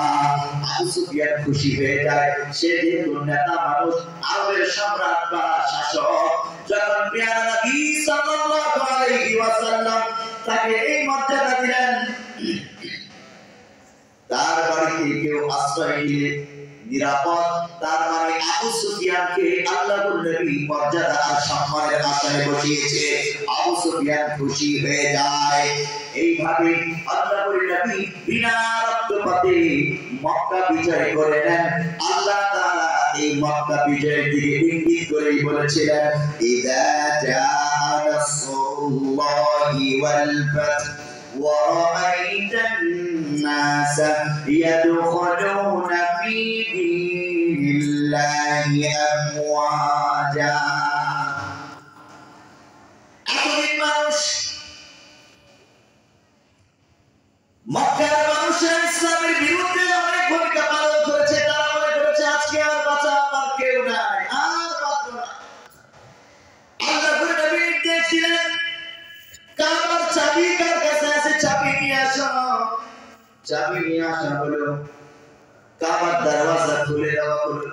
আবু সুফিয়ান খুশি হয়ে যায়। সে যেহেতু নেতা মানুষ, আরবের সম্রাট বা শাসক, যখন পেয়ারা নবী সাল্লাল্লাহু আলাইহি ওয়াসাল্লাম তাকে এই মর্যাদা দিলেন, তার বাড়িতে কেউ আশ্রয় নিলে নিরাপদ, তার মানে আবু সুফিয়ানকে আল্লাহর নবী মর্যাদা আর সম্মানের আসনে বসিয়েছে। আবু সুফিয়ান খুশি হয়ে যায়। এইভাবে আল্লাহর নবী বিনা রক্তপাতে মক্কা বিজয় করে নেন। আল্লাহ তাআলা এই মক্কা বিজয়ের দিকে ইঙ্গিত করেই বলেছিলেন, ইযা জাআ নাসরুল্লাহি ওয়াল ফাth ورأيت الناس يدخلون في دين الله أفواجا। এতদিন মানুষ, মক্কার মানুষের ইসলামের বিরুদ্ধে অনেক ভূমিকা পালন করেছে। তারা মনে করেছে আজকে আর বাঁচাবার কেউ নাই, আর বাঁচব না। আল্লাহর নবী নির্দেশ দিলেন, কাবার চাবি কার কাছে আছে? চাবি নিয়ে আসো। চাবি নিয়ে আসা হলো, কাবার দরওয়াজা খুলে দেওয়া হলো।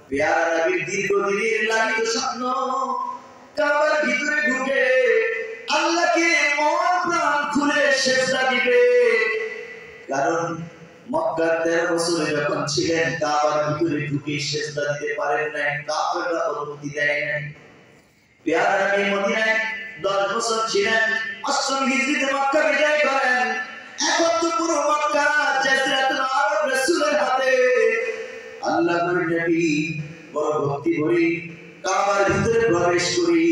পেয়ারা নবীর দীর্ঘদিনের লালিত স্বপ্ন কাবার ভিতরে ঢুকে আল্লাহকে মন প্রাণ খুলে সেজদা দিবে। কারণ মক্কার 13 বছরে যখন ছিলেন কাবার ভিতরে ঢুকে সেজদা দিতে পারেন নাই, কাফেররা অনুমতি দেয় নাই। পেয়ারা নবী মদিনায় 10 বছর ছিলেন। 8ম হিজরিতে মক্কা বিজয় করেন। এখন তো পুরো মক্কা জাযরাতুল আরব রাসূলের হাতে। আল্লাহর নবী বড় ভক্তি ভরে কাবার ভিতরে প্রবেশ করি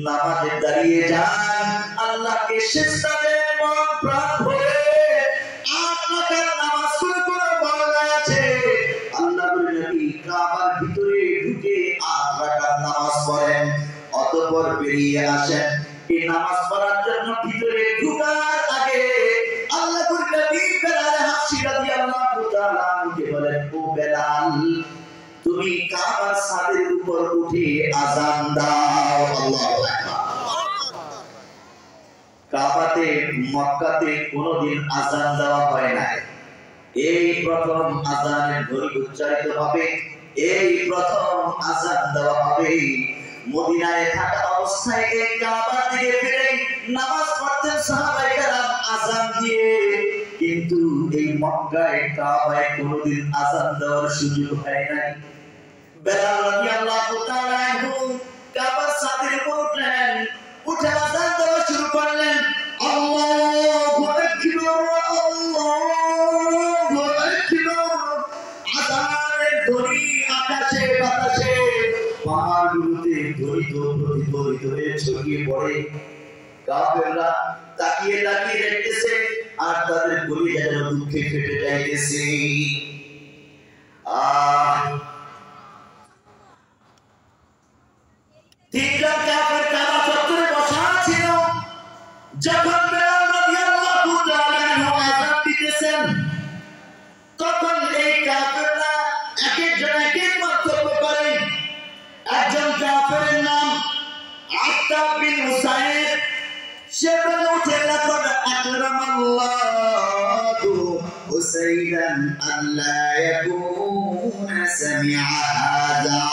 নামাজে দাঁড়িয়ে যান, আল্লাহকে সিজদা দেন মন প্রাণ ভরে। 8 রাকাত নামাজ শুরু করে বলা আছে আল্লাহর নবী কাবার ভিতরে ঢুকে 8 রাকাত নামাজ পড়েন, অতঃপর বেরিয়ে আসেন। এই নামাজ পড়ার জন্য ভিতরে ঢোকার আগে আল্লাহর নবী বেলাল হাবশী রাদিয়াল্লাহু তাআলা আনহুকে বলেন, ও বেলাল তুমি কাবার ছাদের উপর উঠে আযান দাও। আল্লাহু আকবার। কাবাতে মক্কাতে কোনদিন আযান দেওয়া হয় না, এই প্রথম আযানের ধ্বনি উচ্চারিত হবে, এই প্রথম আযান দেওয়া হবে। মদিনায় থাকা অবস্থায় এই কাবার দিকে ফিরে নামাজ পড়তেন সাহাবায়ে কেরাম আযান দিয়ে, কিন্তু এই মক্কায় কাবায় কোনদিন আযান দেওয়ার সুযোগ হয় নাই। বেলাল রাদিয়াল্লাহু তাআলা আনহু কাবার ছাদের উপর উঠলেন, উঠে আযান দেওয়া শুরু করলেন। আল্লাহু আকবার, আল্লাহু আকবার। আযানের ধ্বনি আকাশে বাতাসে পাহাড়গুলোতে ধ্বনিত প্রতিধ্বনিত হয়ে ছড়িয়ে পড়ে। কাফেররা তাকিয়ে তাকিয়ে দেখতেছে আর তাদের কলিজা যেন দুঃখে ফেটে যাইতেছে। তিনজন কাফের কাবা চত্বরে বসা ছিল। যখন বেলাল রাদিয়াল্লাহু তাআলা আনহু আযান দিতেছেন, তখন এই কাফেররা একেকজন একেক মন্তব্য করে। একজন কাফেরের নাম আত্তাব বিন উসাইদ, সে বলে উঠে লাকাদ আকরামাল্লাহু উসাইদান আল্লা ইয়াকুনা সামিআ হাযা।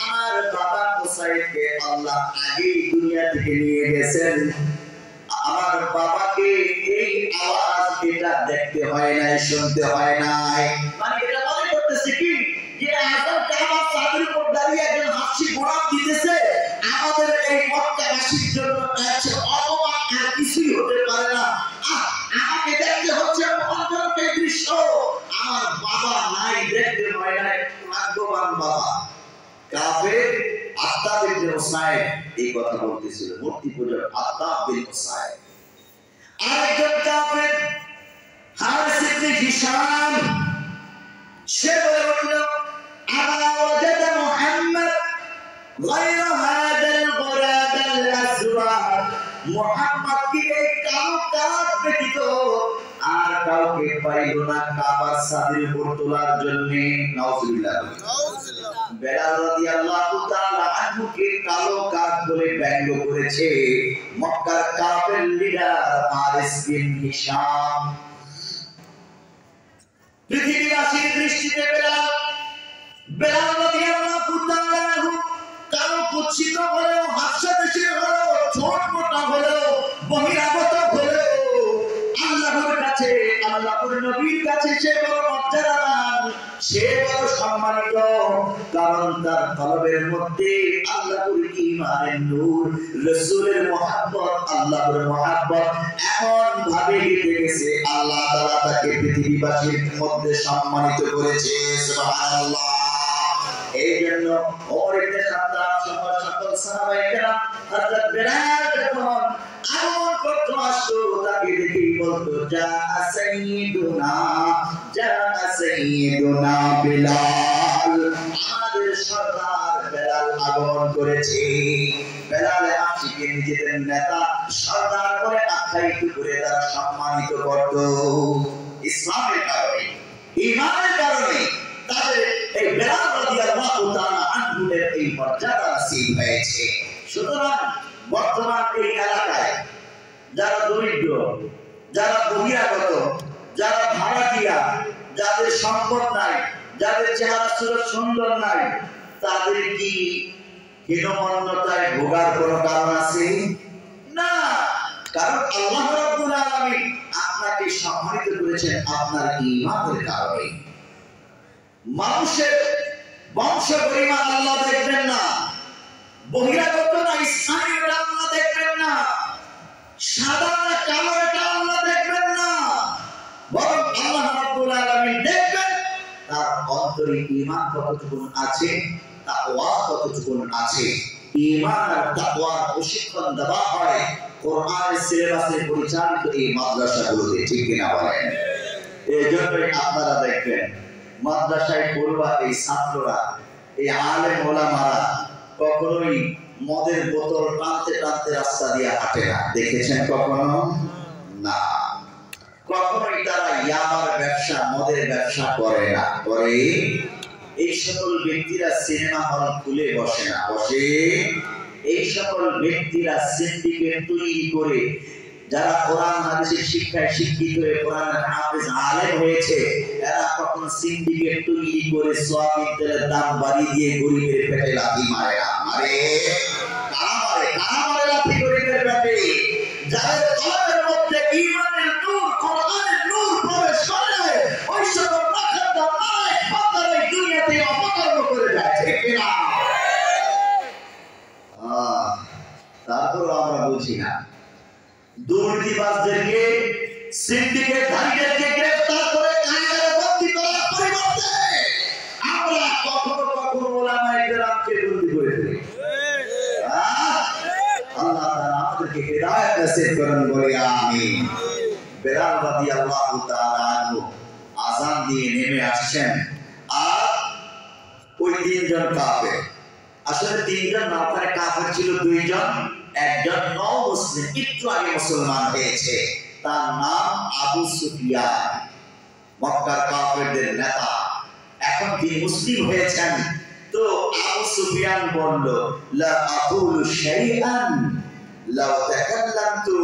আমার বাবা উসাইদকে আল্লাহ আগেই দুনিয়া থেকে নিয়ে গেছেন, আমার বাবাকে এই আওয়াজ এটা দেখতে হয় নাই, শুনতে হয় নাই। মানে এটা মনে করতেছে কি যে আযান কাবা ছাদের উপর দাঁড়িয়ে একজন হাবশী গোলাম দিতেছে, আমাদের এই মক্কাবাসীর জন্য আছে অপমান আর কিছুই হতে পারে না। আমাকে দেখতে হচ্ছে অন্তরকে দৃশ্য, আমার বাবা নাই, দেখতে হয় নাই, ভাগ্যবান বাবা। কাফের আত্তাব বিন উসাইদ এই কথা বলতেছিল, মূর্তি পূজক আত্তাব বিন উসাইদ। আরেকজন কাফের হারিস ইবনে হিশাম, সে বলে উঠল, আলা ওয়াজাদা মুহাম্মদ গায়রা হাদাল গুরাদাল আসওয়াদ। মুহাম্মদ কি এই কালো কাজ ব্যতীত আর কাউকে পাইল না কাবার ছাদের উপর তোলার জন্য। নাউজুবিল্লাহ। বেলাল রাদিয়াল্লাহু তাআলা আনহুকে কালো কাক বলে ব্যঙ্গ করেছে মক্কার কাফের লিডার হারিস বিন হিশাম। পৃথিবীবাসীর দৃষ্টিতে বেলাল রাদিয়াল্লাহু তাআলা আনহু কালো কুৎসিত হলেও, হাস্যদেশীয় হলেও, ছোট মোটা হলেও, বহিরাগত হলেও আল্লাহর কাছে, আল্লাহর নবীর কাছে সে বড় মর্যাদাবান, সে বড় সম্মানিত। কারণ তার কলবের মধ্যে আল্লাহর ঈমানের নূর, রাসূলের মুহাব্বত, আল্লাহর মুহাব্বত এমন ভাবে গেঁথে গেছে, আল্লাহ তাআলা তাকে পৃথিবীবাসীর মধ্যে সম্মানিত করেছে। সুবহানাল্লাহ। এই জন্য ওমর ইবনে খাত্তাব সহ সকল সাহাবায়ে কেরাম হযরত বেলাল যখন আগমন করতে আসতো, তাকে দেখে বলতো, যা সাইয়্যিদুনা বেলাল, আমাদের সরদার বেলাল আগমন করেছে। বেলাল হাবশীকে নিজেদের নেতা সরদার করে আখ্যায়িত করে তারা সম্মানিত করত। ইসলামের কারণে, ঈমানের কারণে তাদের এই বেলাল রাদিয়াল্লাহু তাআলা আনহুর এই মর্যাদা নসিব হয়েছে। সুতরাং বর্তমান এই এলাকায় যারা দরিদ্র, যারা বহিরাগত, যারা ভাড়াটিয়া, যাদের সম্পদ নাই, যাদের চেহারা সুরত সুন্দর নাই, তাদের কি হীনমন্যতায় ভোগার কোনো কারণ আছে? না। কারণ আল্লাহ রাব্বুল আলামিন আপনাকে সম্মানিত করেছেন আপনার ঈমানের কারণে। মানুষের বংশ পরিমাণ আল্লাহ দেখবেন না, বহিরাগত না স্থানীয় আল্লাহ দেখবেন না, সাদা না কালো এটা আল্লাহ দেখবেন তার অন্তরে ঈমান কতটুকু আছে, তাকওয়া কতটুকু আছে। ঈমান আর তাকওয়ার প্রশিক্ষণ দেওয়া হয় কোরআনের সিলেবাসে পরিচালিত এই মাদ্রাসাগুলোতে, ঠিক কিনা বলেন? এই জন্যই আপনারা দেখবেন মাদ্রাসায় পড়ুয়া এই ছাত্ররা, এই আলেম ওলামারা কখনোই মদের বোতল টানতে টানতে রাস্তা দিয়ে হাঁটে না, দেখেছেন কখনো? না। কখনোই তারা ইয়াবার ব্যবসা, মদের ব্যবসা করে না। করে এই সকল ব্যক্তিরা সিনেমা হল খুলে বসে না, বসে এই সকল ব্যক্তিরা সিন্ডিকেট তৈরি করে, যারা কোরআন হাদিসের শিক্ষায় শিক্ষিত হয়ে কোরআনের হাফেজ আলেম হয়েছে, এরা কখনো সিন্ডিকেট তৈরি করে সোয়াবিন তেলের দাম বাড়িয়ে দিয়ে গরিবের পেটে লাথি মারে না। মারে কারা মারে লাথি গরিবের পেটে? যাদের কলমের মধ্যে ঈমানের নূর, কোরআনের নূর প্রবেশ করে, ওই সকল নাখান্দা নালায়েক বান্দারা এই দুনিয়াতে অপকর্ম করে যায়, ঠিক কিনা? তারপর আমরা বুঝি না দুর্নীতিবাজদেরকে, সিন্ডিকেটধারীদেরকে গ্রেফতার করে কারাগারে বন্দী করার পরিবর্তে আমরা কখনো কখনো ওলামায়ে কেরামকে বন্দী করে ফেলি। আল্লাহ তাআলা আমাদেরকে হিদায়াত নসিব করুন, বলি আমিন। বেলাল রাদিয়াল্লাহু তাআলা আনহু আযান দিয়ে নেমে আসছেন, আর ওই তিনজন কাফের, আসলে তিনজন না, ওখানে কাফের ছিল দুইজন, একজন নও মুসলিম, একটু আগে মুসলমান হয়েছে, তার নাম আবু সুফিয়ান, মক্কার কাফেরদের নেতা। এখন তিনি মুসলিম হয়েছেন, তো আবু সুফিয়ান বলল, লা আকুলু শাইআন লাউ তাকাল্লামতু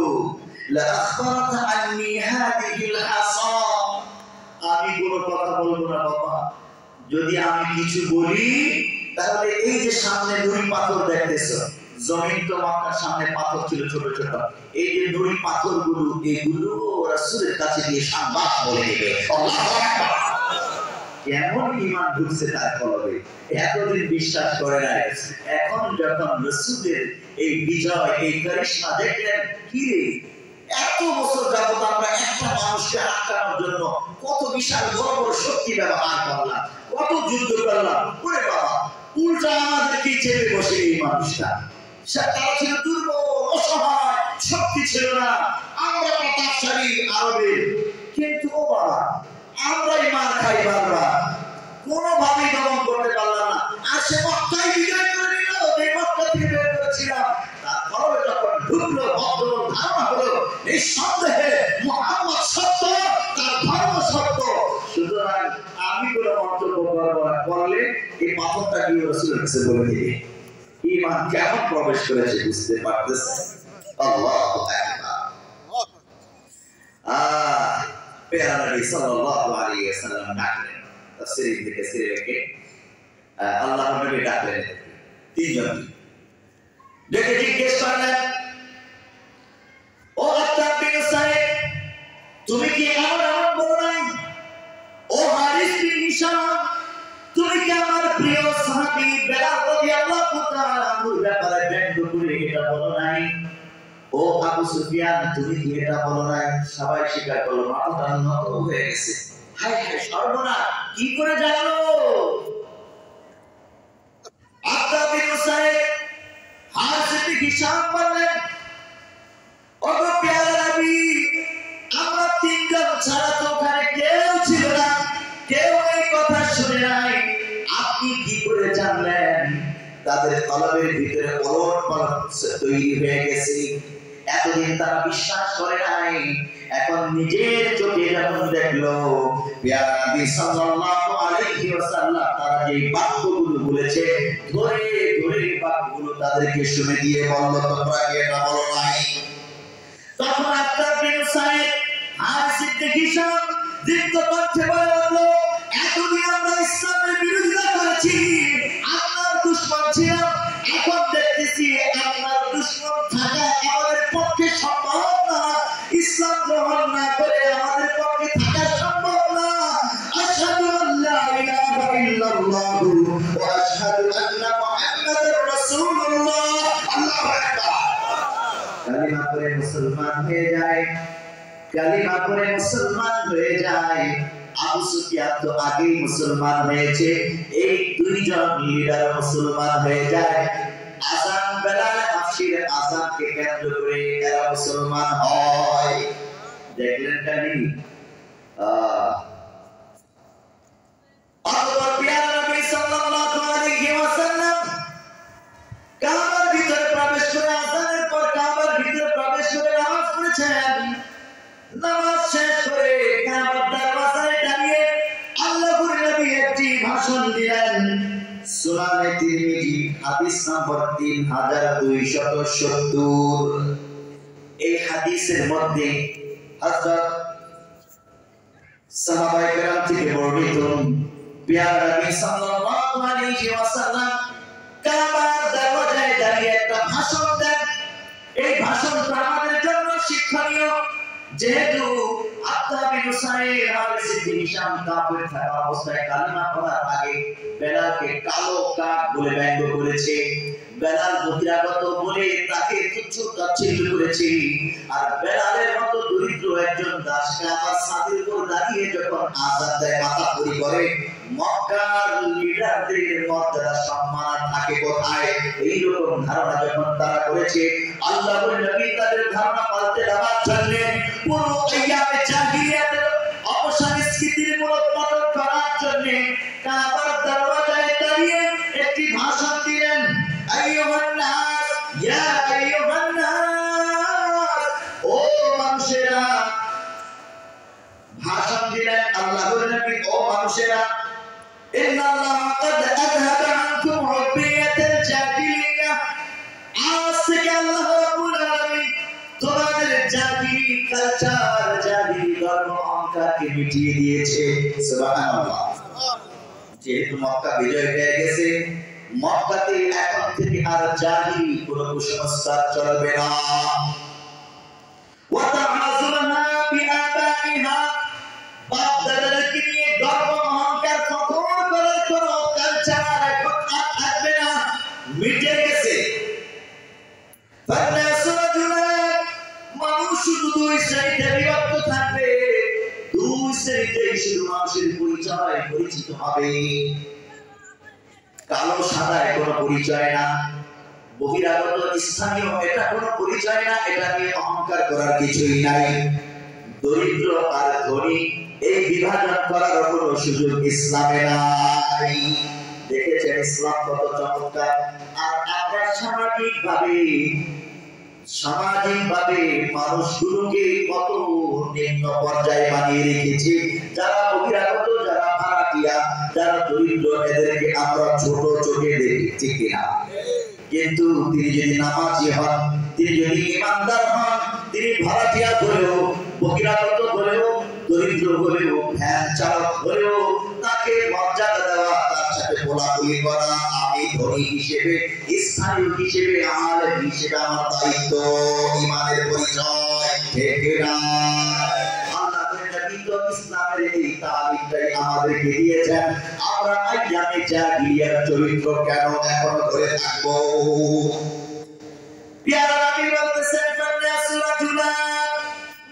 লা আখবারতা আন্নি হাদিহিল হাসা। আমি কোনো কথা বলবো না বাবা, যদি আমি কিছু বলি তাহলে এই যে সামনে নুড়ি পাথর দেখতেছো, জমিন তো মক্কার সামনে পাথর ছিল ছোট ছোট, এই যে নুড়ি পাথরগুলো, এগুলো রাসূলের কাছে দিয়ে সংবাদ বলে দেবে। আল্লাহু আকবার! কেমন ঈমান ঢুকছে তার কলবে, এতদিন বিশ্বাস করে নাই, এখন যখন রাসূলের এই বিজয়, এই কারিশমা দেখলেন, কি রে, এত বছর যাবত আমরা একটা মানুষকে আটকানোর জন্য কত বিশাল বড় বড় শক্তি ব্যবহার করলাম, কত যুদ্ধ করলাম, ওরে বাবা, উল্টা আমাদেরকে চেপে বসে এই মানুষটা। তারা ছিল দুর্বল, অসহায়, শক্তি ছিল না, আমরা প্রতাপশালী আরবের, কিন্তু ও বাবা, আমরাই মার খাই বারবার, কোনোভাবেই দমন করতে পারলাম না। আর সে মক্কায় বিজয় করে নিল, যে মক্কা থেকে বের করেছিলাম, তারপরে যখন ঢুকলো, ভদ্র ধারণা হলো নিঃসন্দেহে মুহাম্মদ সত্য, তার ধর্ম সত্য, সুতরাং আমি কোনো মন্তব্য করলে এই পাথরটা গিয়ে রাসূলের কাছে বলে দিবে। ঈমান কেমন প্রবেশ করেছে বুঝতে পারতেছে? আল্লাহু আকবার। প্যারা নবী সাল্লাল্লাহু আলাইহি ওয়াসাল্লাম ডাকলেন, তাফসীর ইবনে কাসীর লেখে আল্লাহর নবী ডাকলেন তিনজন, ডেকে জিজ্ঞেস করলেন, ও আত্তাব বিন সাইদ, তুমি কি এমন বলো নাই? ও হারিস বিন হিশাম, তুমি কি আমার প্রিয় সাহাবী বেলাল রাদিয়াল্লাহু তাআলা আনহুর ব্যাপারে ব্যঙ্গ করে এটা বলো নাই? ও আবু সুফিয়ান, তুমি কি এটা বলো নাই? সবাই স্বীকার করলো, মাথাটা নত হয়ে গেছে। হায় হায় সর্বনাশ, কি করে জানলো? আত্তাব বিন সাইদ, হারিস বিন হিশাম বললেন, ও গো প্যারা নবী, আমরা তিনজন ছাড়া তো ওখানে কেউ ছিল না, কেউ এই কথা শুনে নাই, আপনি কি করে জানলেন? তাদের কলবের ভিতরে ওলট পালট তৈরি হয়ে গেছে, এতদিন তারা বিশ্বাস করে নাই, এখন নিজের চোখে যখন দেখলো প্যারা নবী সাল্লাল্লাহু আলাইহি ওয়াসাল্লাম তারা যে বাক্যগুলো বলেছে, ধরে ধরে বাক্যগুলো তাদেরকে শুনে দিয়ে বলল, তোমরা কি এটা বলো নাই? তখন আত্তাব বিন সাইদ, হারিস বিন হিশাম দীপ্ত কণ্ঠে বলল, এতদিন আমরা ইসলামের বিরোধিতা করেছি, আপনার দুশমন ছিলাম, এখন দেখতেছি আপনার দুশমন থাকা আমাদের পক্ষে সম্ভব না, ইসলাম গ্রহণ না করে আমাদের পক্ষে থাকা সম্ভব না। আশহাদু আল্লা ইলাহা ইল্লাল্লাহু ওয়া আশহাদু আন্না মুহাম্মাদার রাসূলুল্লাহ। আল্লাহু আকবার। কালিমা পড়ে মুসলমান হয়ে যায়, কালিমা পড়ে মুসলমান হয়ে যায়, আবু সুফিয়ান তো আগেই মুসলমান হয়েছে, এই দুইজন লিডার মুসলমান হয়ে যায়। আযান বেলাল হাফসির আযানকে কেন্দ্র করে এরা মুসলমান হয়। দেখলেন কাহিনী। অতঃপর প্রিয় নবী সাল্লাল্লাহু আলাইহি ওয়াসাল্লাম কাবার ভিতরে প্রবেশ করে আযানের পর কাবার ভিতরে প্রবেশ করে নামাজ পড়েছেন। নামাজ শেষ করে কাবার দরজায় দাঁড়িয়ে আল্লাহর নবী একটি ভাষণ দিলেন। সুনানে তিরমিজি হাদিস নম্বর 3270। এই হাদিসের মধ্যে হযরত সাহাবায়ে কেরাম থেকে বর্ণিত প্যারা নবী সাল্লাল্লাহু আলাইহি ওয়াসাল্লাম কাবার দরজায় দাঁড়িয়ে একটা ভাষণ দেন। এই ভাষণটা আমাদের জন্য শিক্ষণীয়, যেহেতু আব্দুল্লাহ বিন উসাইর হারিস বিন হিশাম কাফের থাকা অবস্থায় কালিমা পড়ার আগে বেলালকে কালো কাক বলে ব্যঙ্গ করেছে। বেলাল বহিরাগত বলে তাকে তুচ্ছ তাচ্ছিল্য করেছে। আর বেলালের মতো দরিদ্র একজন দাস কাবার ছাদের উপর দাঁড়িয়ে যখন আযান দেয়, মাথাপুরি করে, মক্কার লিডারদের মর্যাদা সম্মান থাকে কোথায়? এইরকম ধারণা যখন তারা করেছে, আল্লাহর নবী তাদের ধারণা পাল্টে দেওয়ার জন্য পুরো আইয়ামে জাহিলিয়াতের অপসংস্কৃতির মূলোৎপাটন করার জন্য কাবার দরজায় দাঁড়িয়ে একটি ভাষণ দিলেন। আইয়ুহান নাস, ইয়া আইয়ুহান নাস, ও মানুষেরা। ভাষণ দিলেন আল্লাহর নবী, ও মানুষেরা, ইন্নাল্লাহা ক্বাদ আযহাবা আনকুম হুব্বিয়াতাল জাহিলিয়া। আজ থেকে আল্লাহ রাব্বুল আলামিন তোমাদের জাহিলি কালচার, জাহিলি ধর্ম অহংকারকে মিটিয়ে দিয়েছে। সুবহানাল্লাহ। যেহেতু মক্কা বিজয় হয়ে গেছে, মক্কাতে এখন থেকে আর জাহিলি কোনো কুসংস্কার চলবে না। ওয়া তা'আযুরনা বিআবাইহা, বাপ দাদাদেরকে নিয়ে গর্ব অহংকার ফখর করার কোনো কালচার এখন আর থাকবে না, মিটে গেছে। মানুষ শুধু দুই শ্রেণীতে বিভক্ত থাকবে, দুই শ্রেণীতে শুধু মানুষের পরিচয় পরিচিত হবে। কালো সাদায় কোনো পরিচয় না, বহিরাগত স্থানীয় এটা কোনো পরিচয় না, এটা নিয়ে অহংকার করার কিছুই নাই। দরিদ্র আর ধনী এই বিভাজন করার কোনো সুযোগ ইসলামে নাই। দেখেছেন ইসলাম কত চমৎকার। আর আমরা সামাজিকভাবে মানুষগুলোকে কত নিম্ন পর্যায়ে বানিয়ে রেখেছি। যারা বহিরাগত, যারা ভাড়াটিয়া, যারা দরিদ্র, এদেরকে আমরা ছোট চোখে দেখি, ঠিক কিনা? কিন্তু তিনি যদি নামাজি হন, তিনি যদি ইমানদার হন, তিনি ভাড়াটিয়া হলেও, বহিরাগত হলেও, দরিদ্র হলেও, ভ্যান চালক হলেও তাকে মর্যাদা দেওয়া, তার সাথে কোলাকুলি করা, আমি ধনী হিসেবে, স্থানীয় হিসেবে, আলেম হিসেবে আমার দায়িত্ব, ইমানের পরিচয়, ঠিক না? আল্লাহর নবী তো ইসলামের এই তালিমটাই আমাদেরকে দিয়েছেন। আমরা আইয়ামে জাহিলিয়ার চরিত্র কেন এখনো ধরে থাকবো? প্যারা নবী বলতেছেন, ফান্নাসু রাজুলান,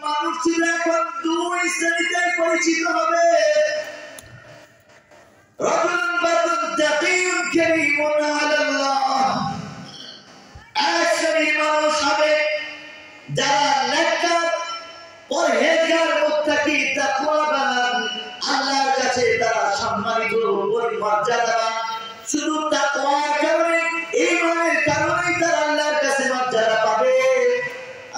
মানুষ এখন দুই শ্রেণীতে পরিচিত হবে। রাজুলুন বারদুন তাকিয়ুন কারীমুন আলাল্লাহ, এক শ্রেণীর মানুষ হবে যারা নেককার, পরহেজগার, মুত্তাকি, তাকওয়াবান, আল্লাহর কাছে তারা সম্মানিত, পরিমর্যাদাবান। শুধু তাকওয়ার কারণে, ঈমানের কারণে তারা আল্লাহর কাছে মর্যাদা পাবে।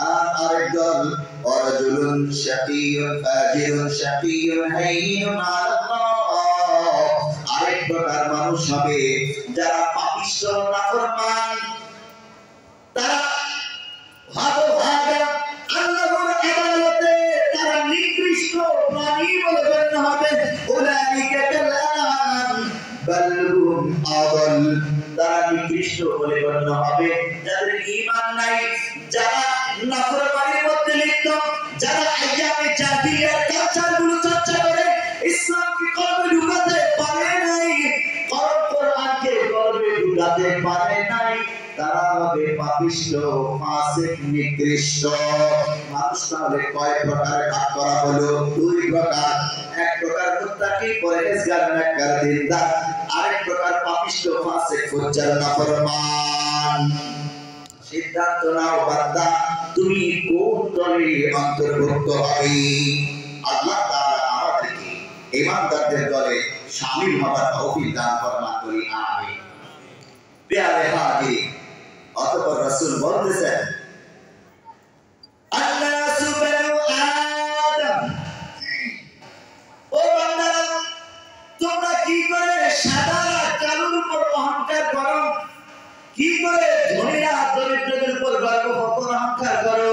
আর আরেকদল ওয়ারাজুলুন শাকিয়ুন ফাজিরুন শাকিয়ুন হাইয়ুন আলাল্লাহ, আরেক প্রকার মানুষ হবে যারা পাপিষ্ঠ, নাফরমান, তারা ভাগভাগা, আল্লাহর ইবাদতে তারা নিকৃষ্ট প্রাণী বলে গণ্য হবে। উলাইকা কালাম বাল হুম আদাল, তারা নিকৃষ্ট বলে গণ্য হবে। যাদের ঈমান নাই, যারা নাফরমানির মধ্যে লিপ্ত, যারা আইয়ামে জাহিলিয়ার কালচারগুলো চর্চা করে, ইসলামকে কলবে ঢুকাতে পারে নাই, কোরআনকে কলবে ঢুকাতে পারে নাই, তারা হবে পাপিষ্ঠ, ফাসিক, নিকৃষ্ট মানুষ। তাহলে কয় প্রকারে ভাগ করা হলো? দুই প্রকার। এক প্রকার মুত্তাকি পরহেজগার নেককার দিনদার, আরেক প্রকার পাপিষ্ঠ ফাসিক ফুজ্জার নাফরমান। সিদ্ধান্ত নাও বান্দা, তুমি কোন দলে অন্তর্ভুক্ত হবে। আল্লাহ তাআলা আমাদেরকে ঈমানদারদের দলে শামিল হওয়ার তৌফিক দান ফরমান করি, আমিন। প্যারে হাজি, অতঃপর রাসূল বলতেছেন, আন্নাসু বানু আদম, ও বান্দারা, তোমরা কি করে সাদা কালোর উপর অহংকার করো, কি করে ধনীরা দরিদ্রদের উপর গর্ব অহংকার করো,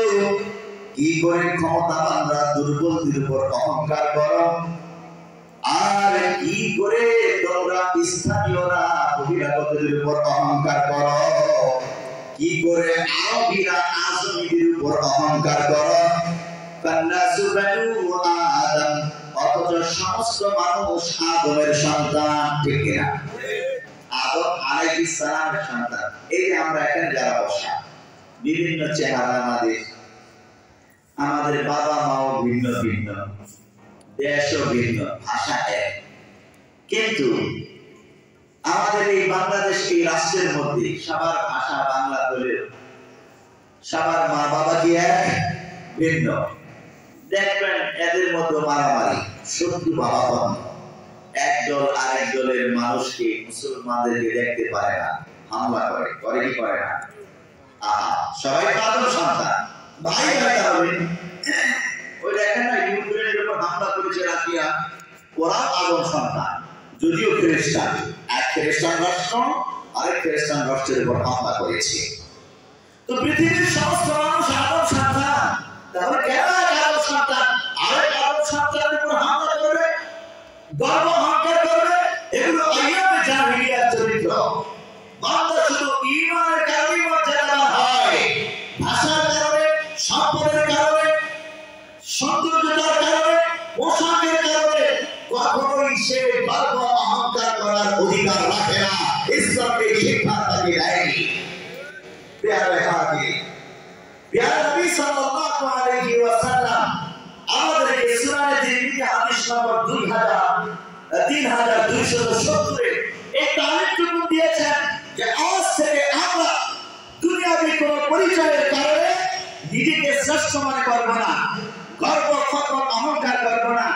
কি করে ক্ষমতাবানরা দুর্বলদের উপর অহংকার করো, আর কি করে তোমরা স্থানীয়রা বহিরাগতদের উপর অহংকার করো, কি করে আরবীরা আজমিদের উপর অহংকার করো। কান্নাসু বানু আদম, অথচ সমস্ত মানুষ আদমের সন্তান, ঠিক না? আদম আলাইহিস সালামের সন্তান। এই যে আমরা এখানে যারা বসা, বিভিন্ন চেহারা আমাদের বাবা মাও ভিন্ন ভিন্ন, দেশও ভিন্ন, ভাষা এক, কিন্তু আমাদের এই বাংলাদেশ এই রাষ্ট্রের মধ্যে সবার ভাষা বাংলা হলে সবার মা বাবা কি এক, ভিন্ন। দেখবেন এদের মধ্যে মারামারি, শত্রু ভাবাপন্ন, একদল আরেক দলের মানুষকে, মুসলমানদেরকে দেখতে পারে না, হামলা করে, করে কি করে না? সবাই আদম সন্তান, ভাই ভাই হবে। ওই দেখেন না, ইউক্রেনের উপর হামলা করেছে রাশিয়া, ওরা আদম সন্তান, যদিও খ্রিস্টান। এক খ্রিস্টান রাষ্ট্র আরেক খ্রিস্টান রাষ্ট্রের উপর হামলা করেছে। তো পৃথিবীর সমস্ত মানুষ আদম সন্তান, তাহলে কেন আদম সন্তান আরেক আদম সন্তানের উপর হামলা করবে, গর্ব অহংকার করবে? এগুলো আইয়ামে জাহিলিয়ার চরিত্র। বান্দা শুধু ঈমানের কারণেই মর্যাদাবান হয়, ভাষার কারণে, সম্পদের কারণে, সৌন্দর্যতার কারণে, পোশাকের কারণে কখনোই সে গর্ব অহংকার করার অধিকার রাখে না। ইসলামের শিক্ষা তাকে দেয়নি। প্যারে হাজি, প্যারে নবী সাল্লাল্লাহু আলাইহি ওয়াসাল্লাম আমাদেরকে সুনানে তিরমিজি হাদিস নম্বর 3270 এই তালিমটুকু দিয়েছেন যে আজ থেকে আমরা দুনিয়াবি কোন পরিচয়ের কারণে নিজেকে শ্রেষ্ঠ মনে করব না, গর্ব ফখর অহংকার করব না।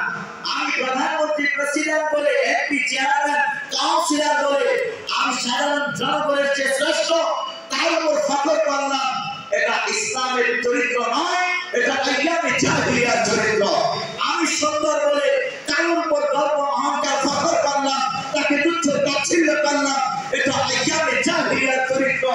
আমি প্রধানমন্ত্রী, প্রেসিডেন্ট বলে, এমপি, চেয়ারম্যান, কাউন্সিলর বলে আমি সাধারণ জনগণের চেয়ে শ্রেষ্ঠ, তার উপর ফখর করলাম, এটা ইসলামের চরিত্র নয়, এটা আইয়ামে জাহিলিয়ার চরিত্র। আমি সুন্দর বলে কারোর উপর গর্ব অহংকার ফখর করলাম, তাকে তুচ্ছ তাচ্ছিল্য করলাম, এটা আইয়ামে জাহিলিয়ার চরিত্র,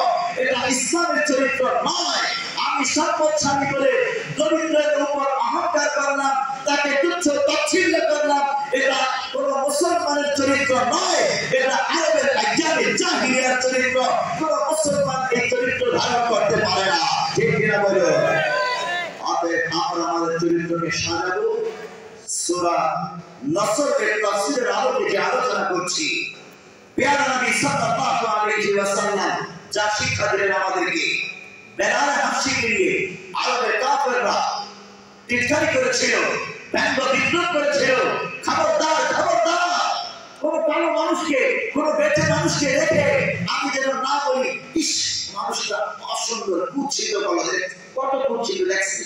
এটা ইসলামের চরিত্র নয়। আমি সম্পদশালী বলে দরিদ্রের উপর অহংকার করলাম, তাকে তুচ্ছ তাচ্ছিল্য করলাম, এটা কোন মুসলমানের চরিত্র নয়, এটা আরবের আইয়ামে জাহিলিয়ার চরিত্র। কোন মুসলমান এই চরিত্র ধারণ করতে পারে না, ঠিক কিনা বলো? অতএব আমরা আমাদের চরিত্রকে সাজাবো। সূরা নসরের তাফসীরের আলোকে যে আলোচনা করছি, প্যারা নবী সাল্লাল্লাহু আলাইহি ওয়াসাল্লাম যা শিক্ষা দিলেন আমাদেরকে, বেলাল হাফসিকে নিয়ে আরবের কাফেররা টিটকারি করেছিল, ব্যঙ্গ বিদ্রুপ করেছিল। খবরদার, খবরদার, কোন কালো মানুষকে, কোন বেঁচে মানুষকে রেখে আমি যেন না বলি, ইস মানুষটা অসুন্দর, কুৎসিত, কত কুৎসিত দেখছি,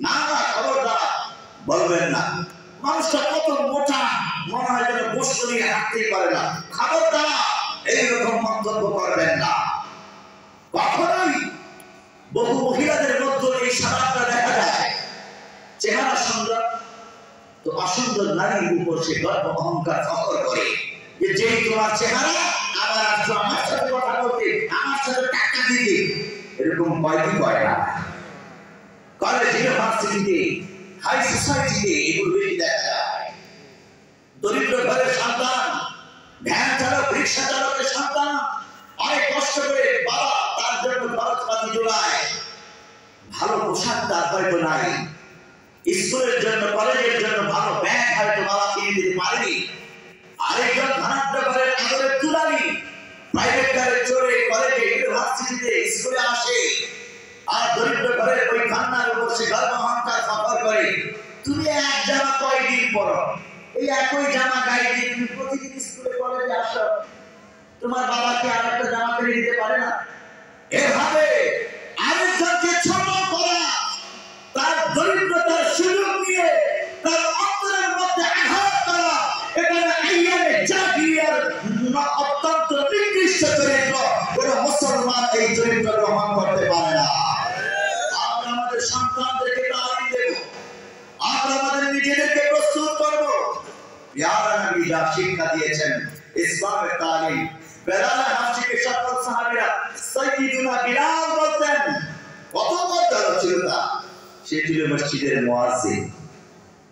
না না, খবরদার বলবেন না। মানুষটা কত মোটা, মনে হয় যেন গোশত নিয়ে হাঁটতেই পারে না, খবরদার এইরকম মন্তব্য করবেন না কখনোই। বহু মহিলাদের মধ্যে এই স্বভাবটা দেখা যায়, চেহারা সুন্দর তো অসুন্দর নারীর উপর সে গর্ব অহংকার ফখর করে যে যেই তোমার চেহারা, আবার আসছো আমার সাথে কথা বলতে, আমার সাথে টাকা দিতে, এরকম কয়টি কয় না। কলেজ, ইউনিভার্সিটিতে, হাই সোসাইটিতে এগুলো বেশি দেখা যায়। দরিদ্র ঘরের সন্তান, ভ্যান চালক, রিক্সা চালকের সন্তান, অনেক কষ্ট করে বাবা তার জন্য খরচপাতি জোগায়, ভালো পোশাক তার হয়তো নাই, স্কুলের জন্য, কলেজের জন্য ভালো ব্যাগ হয়তো বাবা কিনে দিতে পারেনি। আরেকজন ধনাঢ্য ঘরের আদরের তুলানি, প্রাইভেট কারে চড়ে কলেজে, ইউনিভার্সিটিতে, স্কুলে আসে, আর দরিদ্র ঘরের ওই কান্নার উপর সে গর্ব অহংকার ফখর করে। তুমি এক জামা কয়দিন পরো, এই একই জামা গায়ে দিয়ে তুমি প্রতিদিন স্কুলে কলেজে আসো, তোমার বাবাকে আরেকটা জামা কিনে দিতে পারে না? এভাবে আরেকজনকে ছোট করা, তার দরিদ্রতার সুযোগ নিয়ে তার অন্তরের মধ্যে আঘাত করা, এখানে আইয়ামে জাহিলিয়ার অত্যন্ত নিকৃষ্ট চরিত্র। কোনো মুসলমান এই চরিত্র গ্রহণ করতে পারে না। আমরা আমাদের সন্তানদেরকে তালিম দেব, আমরা আমাদের নিজেদেরকে প্রস্তুত করব। প্যারা নবী যা শিক্ষা দিয়েছেন ইসলামের তালিম, বেলাল হাফসিকে সকল সাহাবীরা সাইয়্যিদুনা বিলাল বলতেন। কত বড় ছিল তা, সে ছিল মসজিদের মুয়াজ্জিন।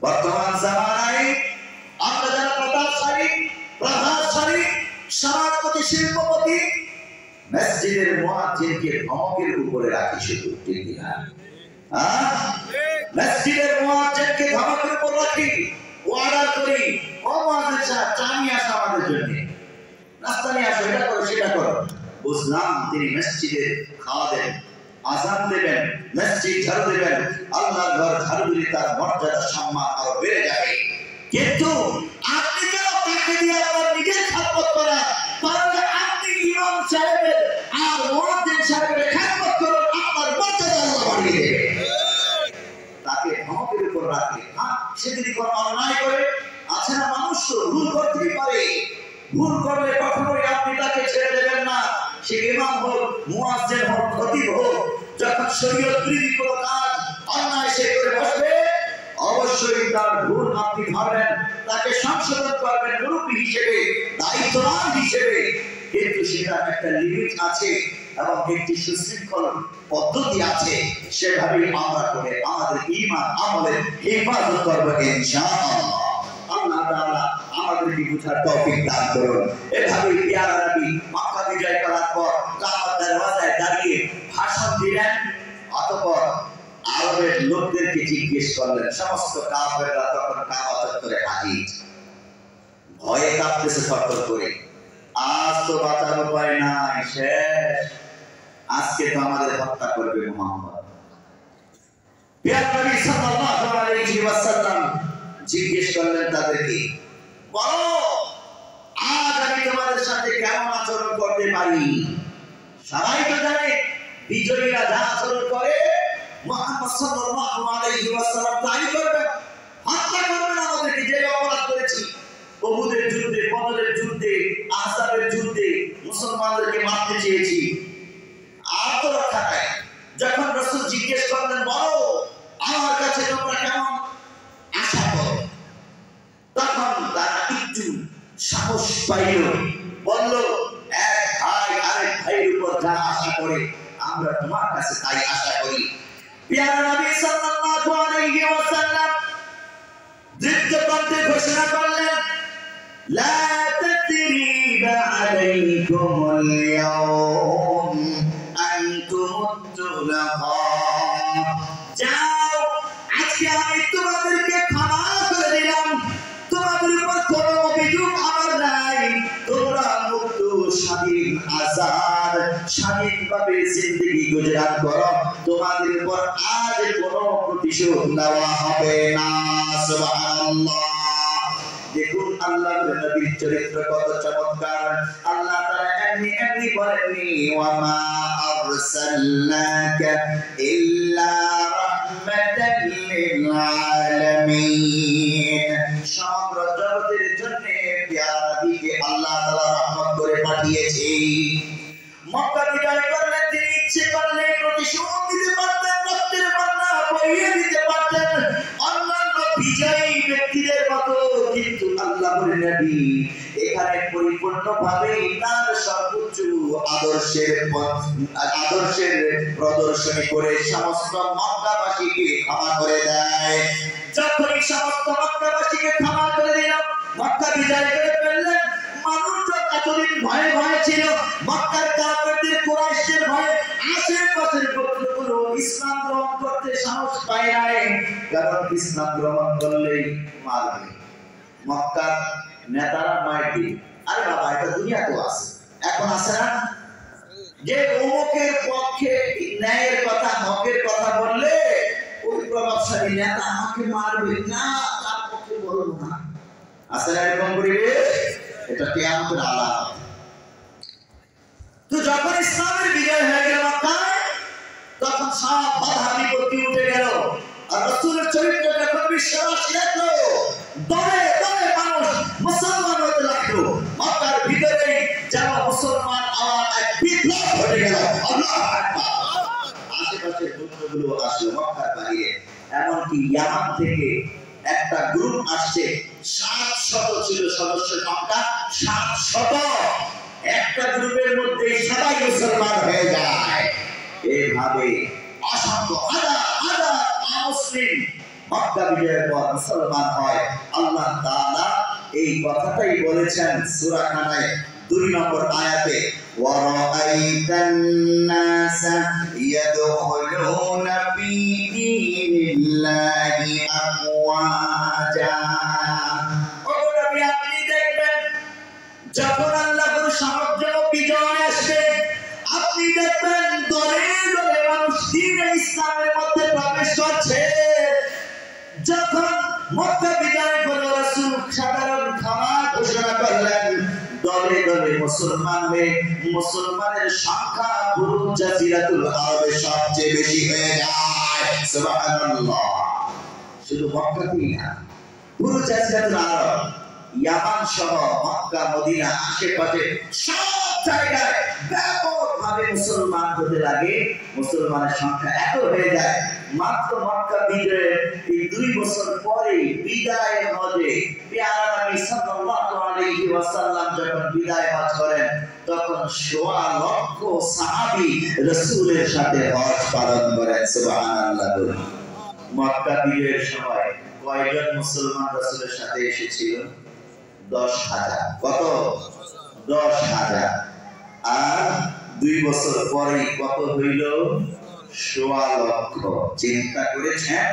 বর্তমান জামানায় আমরা যারা প্রভাবশালী সমাজপতি, শিল্পপতি, মসজিদের মুয়াজ্জিনকে ধমকের উপরে রাখি শুধু, ঠিক না? মসজিদের মুয়াজ্জিনকে ধমকের উপর রাখি, অর্ডার করি, ও মুয়াজ্জিন সাহেব চা নিয়ে আসো আমাদের জন্য, নাস্তা নিয়ে আসো, এটা করো সেটা করো। বুঝলাম তিনি মসজিদের খাওয়া দেন, আযান দেবেন, মসজিদ ঝাড়ু দেবেন, আল্লাহর ঘর ঝাড়ু দিলে তার মর্যাদা সম্মান আরো বেড়ে যাবে। কিন্তু আপনি কেন তাকে দিয়ে আপনার নিজের খেদমত করা, কারণ আপনি ইমাম সাহেবের আর মুয়াজ্জিন সাহেবের খেদমত করুন, আপনার মর্যাদা আল্লাহ বাড়িয়ে দেবে। তাকে ধমকের উপর রাখে, সে যদি কোনো অন্যায় করে, আছে না মানুষ তো ভুল করতেই পারে, ভুল করলে কখনোই আপনি তাকে ছেড়ে দেবেন না। সে ইমাম হোক, মুয়াজ্জিন হোক, খতিব হোক, যখন শরীয়ত বিরোধী কোনো কাজ অন্যায় সে করে বসবে, অবশ্যই তার ভুল আপনি ধরবেন, তাকে সংশোধন করবেন মুরব্বী হিসেবে, দায়িত্ববান হিসেবে। কিন্তু সেটা একটা লিমিট আছে এবং একটি সুশৃঙ্খল পদ্ধতি আছে। সেভাবেই আমরা করে আমাদের ঈমান আমলের হেফাজত করব ইনশাআল্লাহ। আল্লাহ তাআলা আমাদেরকে বুঝার তৌফিক দান করুন। এভাবেই প্যারা নবী মক্কা বিজয় করার পর কাবার দরওয়াজায় দাঁড়িয়ে ভাষণ দিলেন। অতঃপর আরবের লোকদেরকে জিজ্ঞেস করলেন, সমস্ত কাফেররা তখন কাবা চত্বরে হাজির, ভয়ে কাঁপতেছে থরথর করে। আজ তো বাঁচার উপায় নাই, শেষ, আজকে তো আমাদের হত্যা করবে মুহাম্মদ। প্যারা নবী সাল্লাল্লাহু আলাইহি ওয়াসাল্লাম জিজ্ঞেস করলেন তাদেরকে, বলো আজ আমি তোমাদের সাথে কেমন আচরণ করতে পারি? সবাই তো জানে বিজয়ীরা যা আচরণ করে মুহাম্মদ সাল্লাল্লাহু আলাইহি ওয়াসাল্লাম তাই করবেন, হত্যা করবেন আমাদেরকে, যে অপরাধ করেছি। উহুদের যুদ্ধে, বদরের যুদ্ধে, আহজাবের যুদ্ধে মুসলমানদেরকে মারতে চেয়েছি, আত্মরক্ষা নাই। যখন রাসূল জিজ্ঞেস করলেন, বলো আমার কাছে তোমরা কেমন আশা করো, তখন তারা একটু সাহস পাইল, বলল, এক ভাই আরেক ভাইয়ের উপর যা আশা করে আমরা তোমার কাছে তাই আশা করি। প্যারা নবী সাল্লাল্লাহু আলাইহি ওয়াসাল্লাম দৃঢ় কণ্ঠে ঘোষণা করলেন, লা তাসরিবা আলাইকুমুল ইয়াওম আনতুমুত তুলাকা। যাও, আজকে আমি তোমাদেরকে ক্ষমা করে দিলাম, তোমাদের উপর কোনো অভিযোগ আমার নাই, তোমরা মুক্ত, স্বাধীন, আজাদ, স্বাধীনভাবে জিন্দেগি গুজরান করো, তোমাদের উপর আজ কোনো প্রতিশোধ নেওয়া হবে না। সুবহানাল্লাহ। দেখুন আল্লাহর নবীর চরিত্র কত চমৎকার। আল্লাহ তাআলা এমনি বলেননি, ওয়া মা আরসালনাকা ইল্লা রাহমাতাল লিল আলামিন। সমগ্র জগতের জন্য প্যারা নবীকে আল্লাহ তাআলা রহমত করে পাঠিয়েছে। মক্কা বিজয় করলে তিনি ইচ্ছে করলে প্রতিশোধ দিতে পারতেন, রক্তের বন্যা বইয়ে দিতে পারতেন অন্যান্য বিজয়ী ব্যক্তিদের মতো, কিন্তু আল্লাহর নবী এখানে পরিপূর্ণভাবে তার সর্বোচ্চ আদর্শের প্রদর্শনী করে সমস্ত মক্কাবাসীকে ক্ষমা করে দেয়। যখনই সমস্ত মক্কাবাসীকে ক্ষমা করে দিল, মক্কা বিজয় করে ফেললেন। মানুষজন এতদিন ভয়ে ভয়ে ছিল, মক্কার কাফেরদের, কুরাইশদের ভয়ে আশেপাশের গোত্রগুলো ইসলাম গ্রহণ করতে সাহস পায় নাই, কারণ ইসলাম গ্রহণ করলেই মারবে, মক্কার নেতারা মাইর দিবে। আরে বাবা, এটা দুনিয়া তো আছে, এখন আছে না, যে অমুকের পক্ষে ন্যায়ের কথা, হকের কথা বললে ওই প্রভাবশালী নেতা আমাকে মারবে না, তার পক্ষে বলবো না। আসলে এরকম পরিবেশ, এটা কিয়ামতের আলামত। তো যখন ইসলামের বিজয় হয়ে গেল মক্কায়, তখন সব বাধা বিপত্তি উঠে গেল। আর রাসূলের চরিত্র যখন বিশ্ববাসী দেখলো, দলে দলে মানুষ মুসলমান হতে লাগলো। মক্কার ভিতরে যারা মুসলমান আমার এক বিপ্লব ঘটে গেল। আল্লাহু আকবার। আশেপাশে বন্ধুগুলো আসলো মক্কার বাইরে, এমনকি ইয়ামান থেকে একটা গ্রুপ আসছে, 700 ছিল সদস্য সংখ্যা, 700। একটা গ্রুপের মধ্যে সবাই মুসলমান হয়ে যায়। এইভাবে অসংখ্য হাজার হাজার মুসলিম মক্কা বিজয়ের পর মুসলমান হয়। আল্লাহ তাআলা এই কথাটাই বলেছেন সূরা কানায় 2 নম্বর আয়াতে, ওয়ারাআইতান নাসা ইয়াদখুলুনা ফি দীনিল্লাহি আফওয়াজা। আপনি দেখবেন যখন আল্লাহর সাহায্য বিজয় আসবে, আপনি দেখবেন দলে দলে মানুষ দ্বীন ইসলামের মধ্যে প্রবেশ করছে। যখন মক্কা বিজয় করে রাসূল সাধারণ ক্ষমা ঘোষণা করলেন, দলে দলে মুসলমান হয়ে মুসলমানের সংখ্যা পুরো জাজিরাতুল আরবে সবচেয়ে বেশি হয়ে যায়। সুবহানাল্লাহ। শুধু মক্কাতেই না, পুরো জাজিরাতুল আরব, ইয়ামান সহ মক্কা মদিনা আশেপাশে সব জায়গায় ব্যাপকভাবে মুসলমান হতে লাগে। মুসলমানের সংখ্যা এত হয়ে যায়, মাত্র মক্কা বিজয়ের এই 2 বছর পরে বিদায় হজে পেয়ারা নবী সাল্লাল্লাহু আলাইহি ওয়াসাল্লাম যখন বিদায় হজ করেন, তখন 1.25 লক্ষ সাহাবী রাসূলের সাথে হজ পালন করেন। সুবহানাল্লাহ। মক্কা বিজয়ের সময় কয়জন মুসলমান রাসূলের সাথে এসেছিল? 10,000। কত? 10,000। আর 2 বছর পরে কত হইল? 1.25 লক্ষ। চিন্তা করেছেন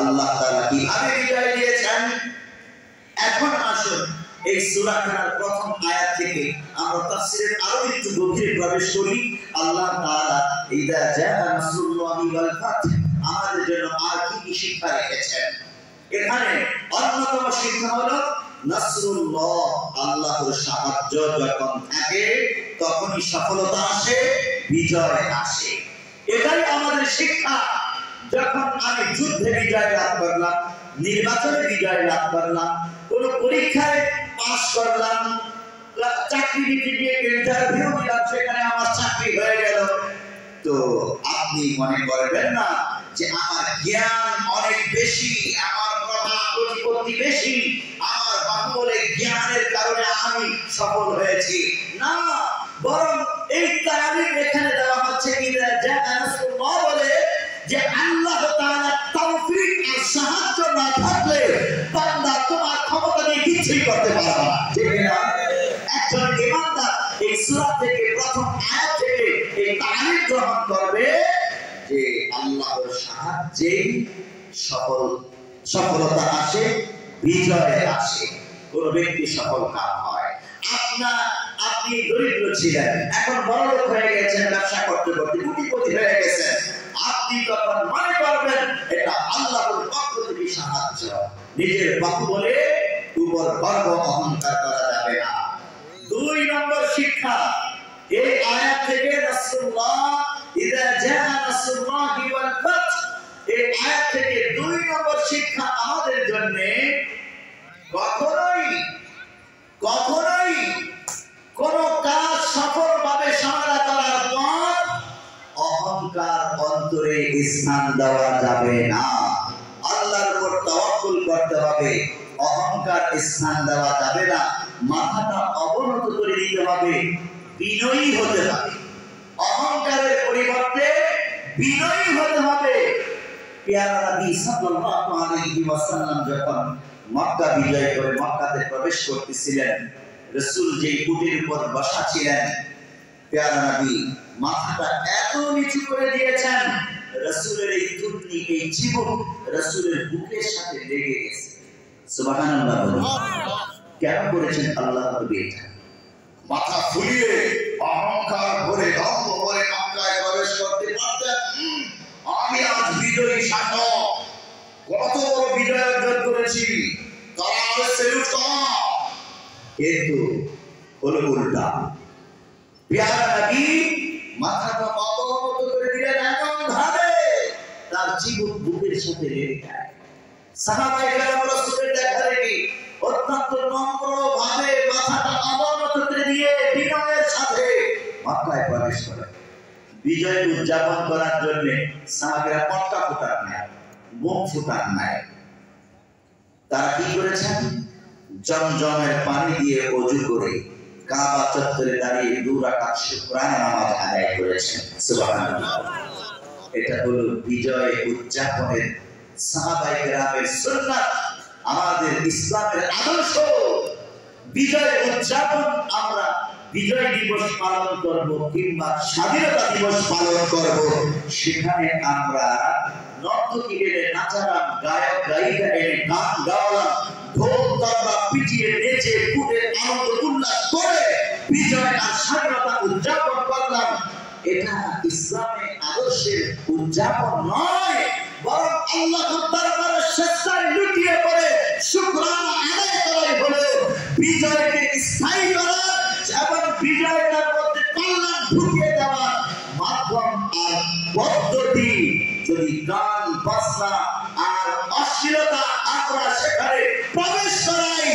আল্লাহ তাআলা কিভাবে বিজয় দিয়েছেন? এখন আসুন এই সূরা কানার প্রথম আয়াত থেকে আমরা তাফসীরের আরো একটু গভীরে প্রবেশ করি। আল্লাহ তাআলা ইযা জাআ নাসরুল্লাহি ওয়াল ফাত আমাদের জন্য আর কি শিক্ষা রেখেছেন? এখানে অন্যতম শিক্ষা হলো নাসরুল্লাহ, আল্লাহর সাহায্য যখন থাকে তখনই সফলতা আসে, বিজয় আসে। এটাই আমাদের শিক্ষা। যখন আমি যুদ্ধে বিজয় লাভ করলাম, নির্বাচনে বিজয় লাভ করলাম, কোন পরীক্ষায় পাস করলাম, চাকরি দিতে গিয়ে ইন্টারভিউ দিলাম, সেখানে আমার চাকরি হয়ে গেল, তো আপনি মনে করবেন না যে আমার জ্ঞান অনেক বেশি, আমার প্রতিপত্তি বেশি, আমার বাহুবলে জ্ঞানের কারণে আমি সফল হয়েছি। না, বরং এই তারিখ এখানে দেওয়া হচ্ছে বলে যে আল্লাহ তাআলার তৌফিক আর সাহায্য না থাকলে বান্দা তোমার ক্ষমতা নিয়ে কিছুই করতে পারবে না। ঠিক না? একজন ঈমানদার এই সূরা থেকে প্রথম আয়াত থেকে এই তালিম গ্রহণ করবে যে আল্লাহর সাহায্যে সফলতা আসে, বিজয় আসে, কোন ব্যক্তি সফল কাম হয়। আপনি দরিদ্র ছিলেন, এখন বড় লোক হয়ে গেছেন, ব্যবসা করতে করতে কোটিপতি হয়ে গেছেন, আপনি তখন মনে করবেন এটা আল্লাহর পক্ষ থেকে সাহায্য। নিজের বাহুবলে উপর গর্ব অহংকার করা যাবে না। 2 নম্বর শিক্ষা এই আয়াত থেকে, রাসূলুল্লাহ ইযা জাআ নাসরুল্লাহি ওয়াল ফাত, এই আয়াত থেকে 2 নম্বর শিক্ষা আমাদের জন্য, কখনোই কোন কাজ সফলভাবে সমাধা করার পর অহংকার অন্তরে স্থান দেওয়া যাবে না। আল্লাহর উপর তাওয়াক্কুল করতে হবে, অহংকার স্থান দেওয়া যাবে না। মাথাটা অবনত করে দিতে হবে, বিনয়ী হতে হবে। অহংকারের পরিবর্তে বিনয়ী হতে হবে। পেয়ারা নবী সাল্লাল্লাহু আলাইহি ওয়াসাল্লাম যখন মক্কা বিজয় করে মক্কাতে প্রবেশ করতেছিলেন, রাসূল যেই উটের উপর বসা ছিলেন, পেয়ারা নবী মাথাটা এত নিচু করে দিয়েছেন, রাসূলের এই থুতনি, এই চিবুক রাসূলের বুকের সাথে লেগে গেছে। সুবহানাল্লাহ। কেন করেছেন আল্লাহ নবী এটা? মাথা ফুলিয়ে অহংকার ভরে দম্ভ ভরে মক্কায় প্রবেশ করতে পারতেন। আমি আজ বিজয়ী শাসক, কত বড় বিজয় অর্জন করেছি, তারা আমাদের সেলুট কিন্তু হলো উল্টা। প্যারা নবী মাথাটা অবনত করে দিলেন এমন ভাবে তার জীবন বুকের সাথে লেগে যায়। সাহাবায়ে কেরাম রাসূলের দেখা দেখি অত্যন্ত নম্র ভাবে মাথাটা অবনত করে দিয়ে বিনয়ের সাথে মক্কায় প্রবেশ করে। বিজয় উদযাপন করার জন্য সাহাবীরা পটকা ফুটান নাই, বোম ফুটান নাই। তারা কি করেছেন? জমজমের পানি দিয়ে ওযু করে কাবা চত্বরে দাঁড়িয়ে 2 রাকাত শুকরানা নামাজ আদায় করেছেন। সুবহানাল্লাহ। এটা হলো বিজয় উদযাপনের সাহাবায়ে কেরামের সুন্নাত, আমাদের ইসলামের আদর্শ। বিজয় উদযাপন আমরা বিজয় দিবস পালন করব কিংবা স্বাধীনতা দিবস পালন করব, সেখানে আমরা নর্তকী এনে নাচারাম, গায়ক গায়িকা এনে গান গাওয়ালাম, ঢোল তবলা পিটিয়ে নেচে কুটে আনন্দ উল্লাস করে বিজয় আর স্বাধীনতা উদযাপন করলাম। এটা ইসলামের আদর্শের উদযাপন নয়, বরং আল্লাহর দরবারে সেজদায় লুটিয়ে পড়ে শুকরানা আদায় করাই হলো বিজয়কে স্থায়ী করা এবং বিজয়টার মধ্যে কল্যাণ ঢুকিয়ে দেওয়ার মাধ্যম আর পদ্ধতি। যদি গান বাজনা আর অশ্লীলতা আমরা সেখানে প্রবেশ করাই,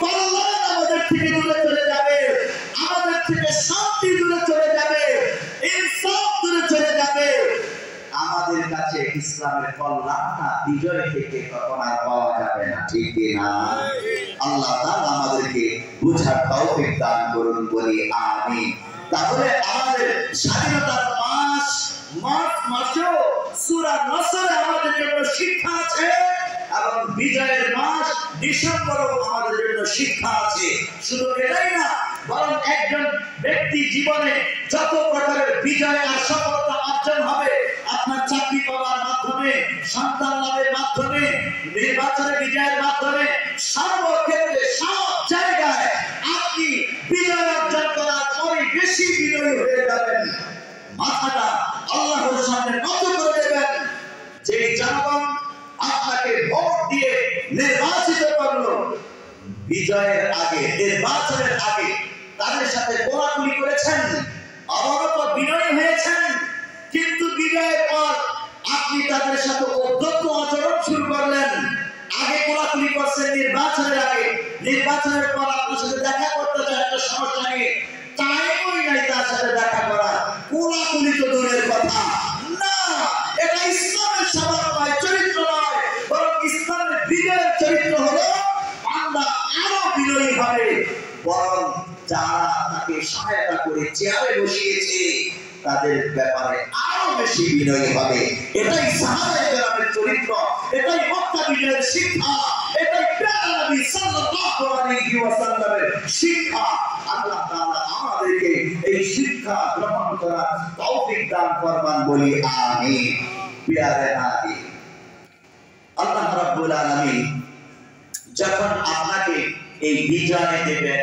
কল্যাণ আমাদের থেকে দূরে চলে যাবে, আমাদের থেকে শান্তি দূরে চলে যাবে, ইনসাফ দূরে চলে যাবে। আমাদের কাছে ইসলামের কল্যাণটা বিজয় থেকে কখনো আর পাওয়া যাবে না, ঠিক কি না? আল্লাহ তাআলা আমাদেরকে বুঝার তৌফিক দান করুন, বলি আমিন। তাহলে আমাদের স্বাধীনতার মাসেও সূরা নসরে আমাদের জন্য শিক্ষা আছে এবং বিজয়ের মাস ডিসেম্বরেও আমাদের জন্য শিক্ষা আছে। শুধু এটাই না, বরং একজন ব্যক্তি জীবনে যত প্রকারের বিজয় আর সফলতা অর্জন হবে, আপনার চাকরি পাওয়ার মাধ্যমে, সন্তান লাভের মাধ্যমে, নির্বাচনে বিজয়ের মাধ্যমে, সর্বক্ষেত্রে সব জায়গায় আপনি বিজয় অর্জন করার পরে বেশি বিজয়ী হয়ে যাবেন। মাথাটা আল্লাহর সামনে নত করে দেবেন। যে জনগণ আপনাকে ভোট দিয়ে নির্বাচিত করলো, বিজয়ের আগে, নির্বাচনের আগে তাদের সাথে কোলাকুলি করেছেন, অবনত বিনয়ী হয়েছেন, কিন্তু বিজয়ের পর আপনি তাদের সাথে অধ্যত্ত আচরণ শুরু করলেন। আগে কোলাকুলি করছেন নির্বাচনের আগে, নির্বাচনের পর আপনার সাথে দেখা করতে চায় একটা সমস্যা নিয়ে, টাইমই নাই তার সাথে দেখা করার, কোলাকুলি তো দূরের কথা না। এটা ইসলামের স্বভাব নয়, চরিত্র নয়, বরং ইসলামের বিজয়ের চরিত্র হলো বান্দা আরো বিনয়ী হবে, বরং যারা তাকে সহায়তা করে চেয়ারে বসিয়েছে তাদের ব্যাপারে আরো বেশি বিনয়ী হবে। এটাই সাহাবায়ে কেরামের চরিত্র, এটাই মক্কা বিজয়ের শিক্ষা, এটাই প্যারা নবী সাল্লাল্লাহু আলাইহি ওয়াসাল্লামের শিক্ষা। আল্লাহ তাআলা আমাদেরকে এই শিক্ষা গ্রহণ করার তৌফিক দান ফরমান, বলি আমিন। প্যারা নবী আল্লাহ রাব্বুল আলামিন যখন আপনাকে এই বিজয় দেবেন,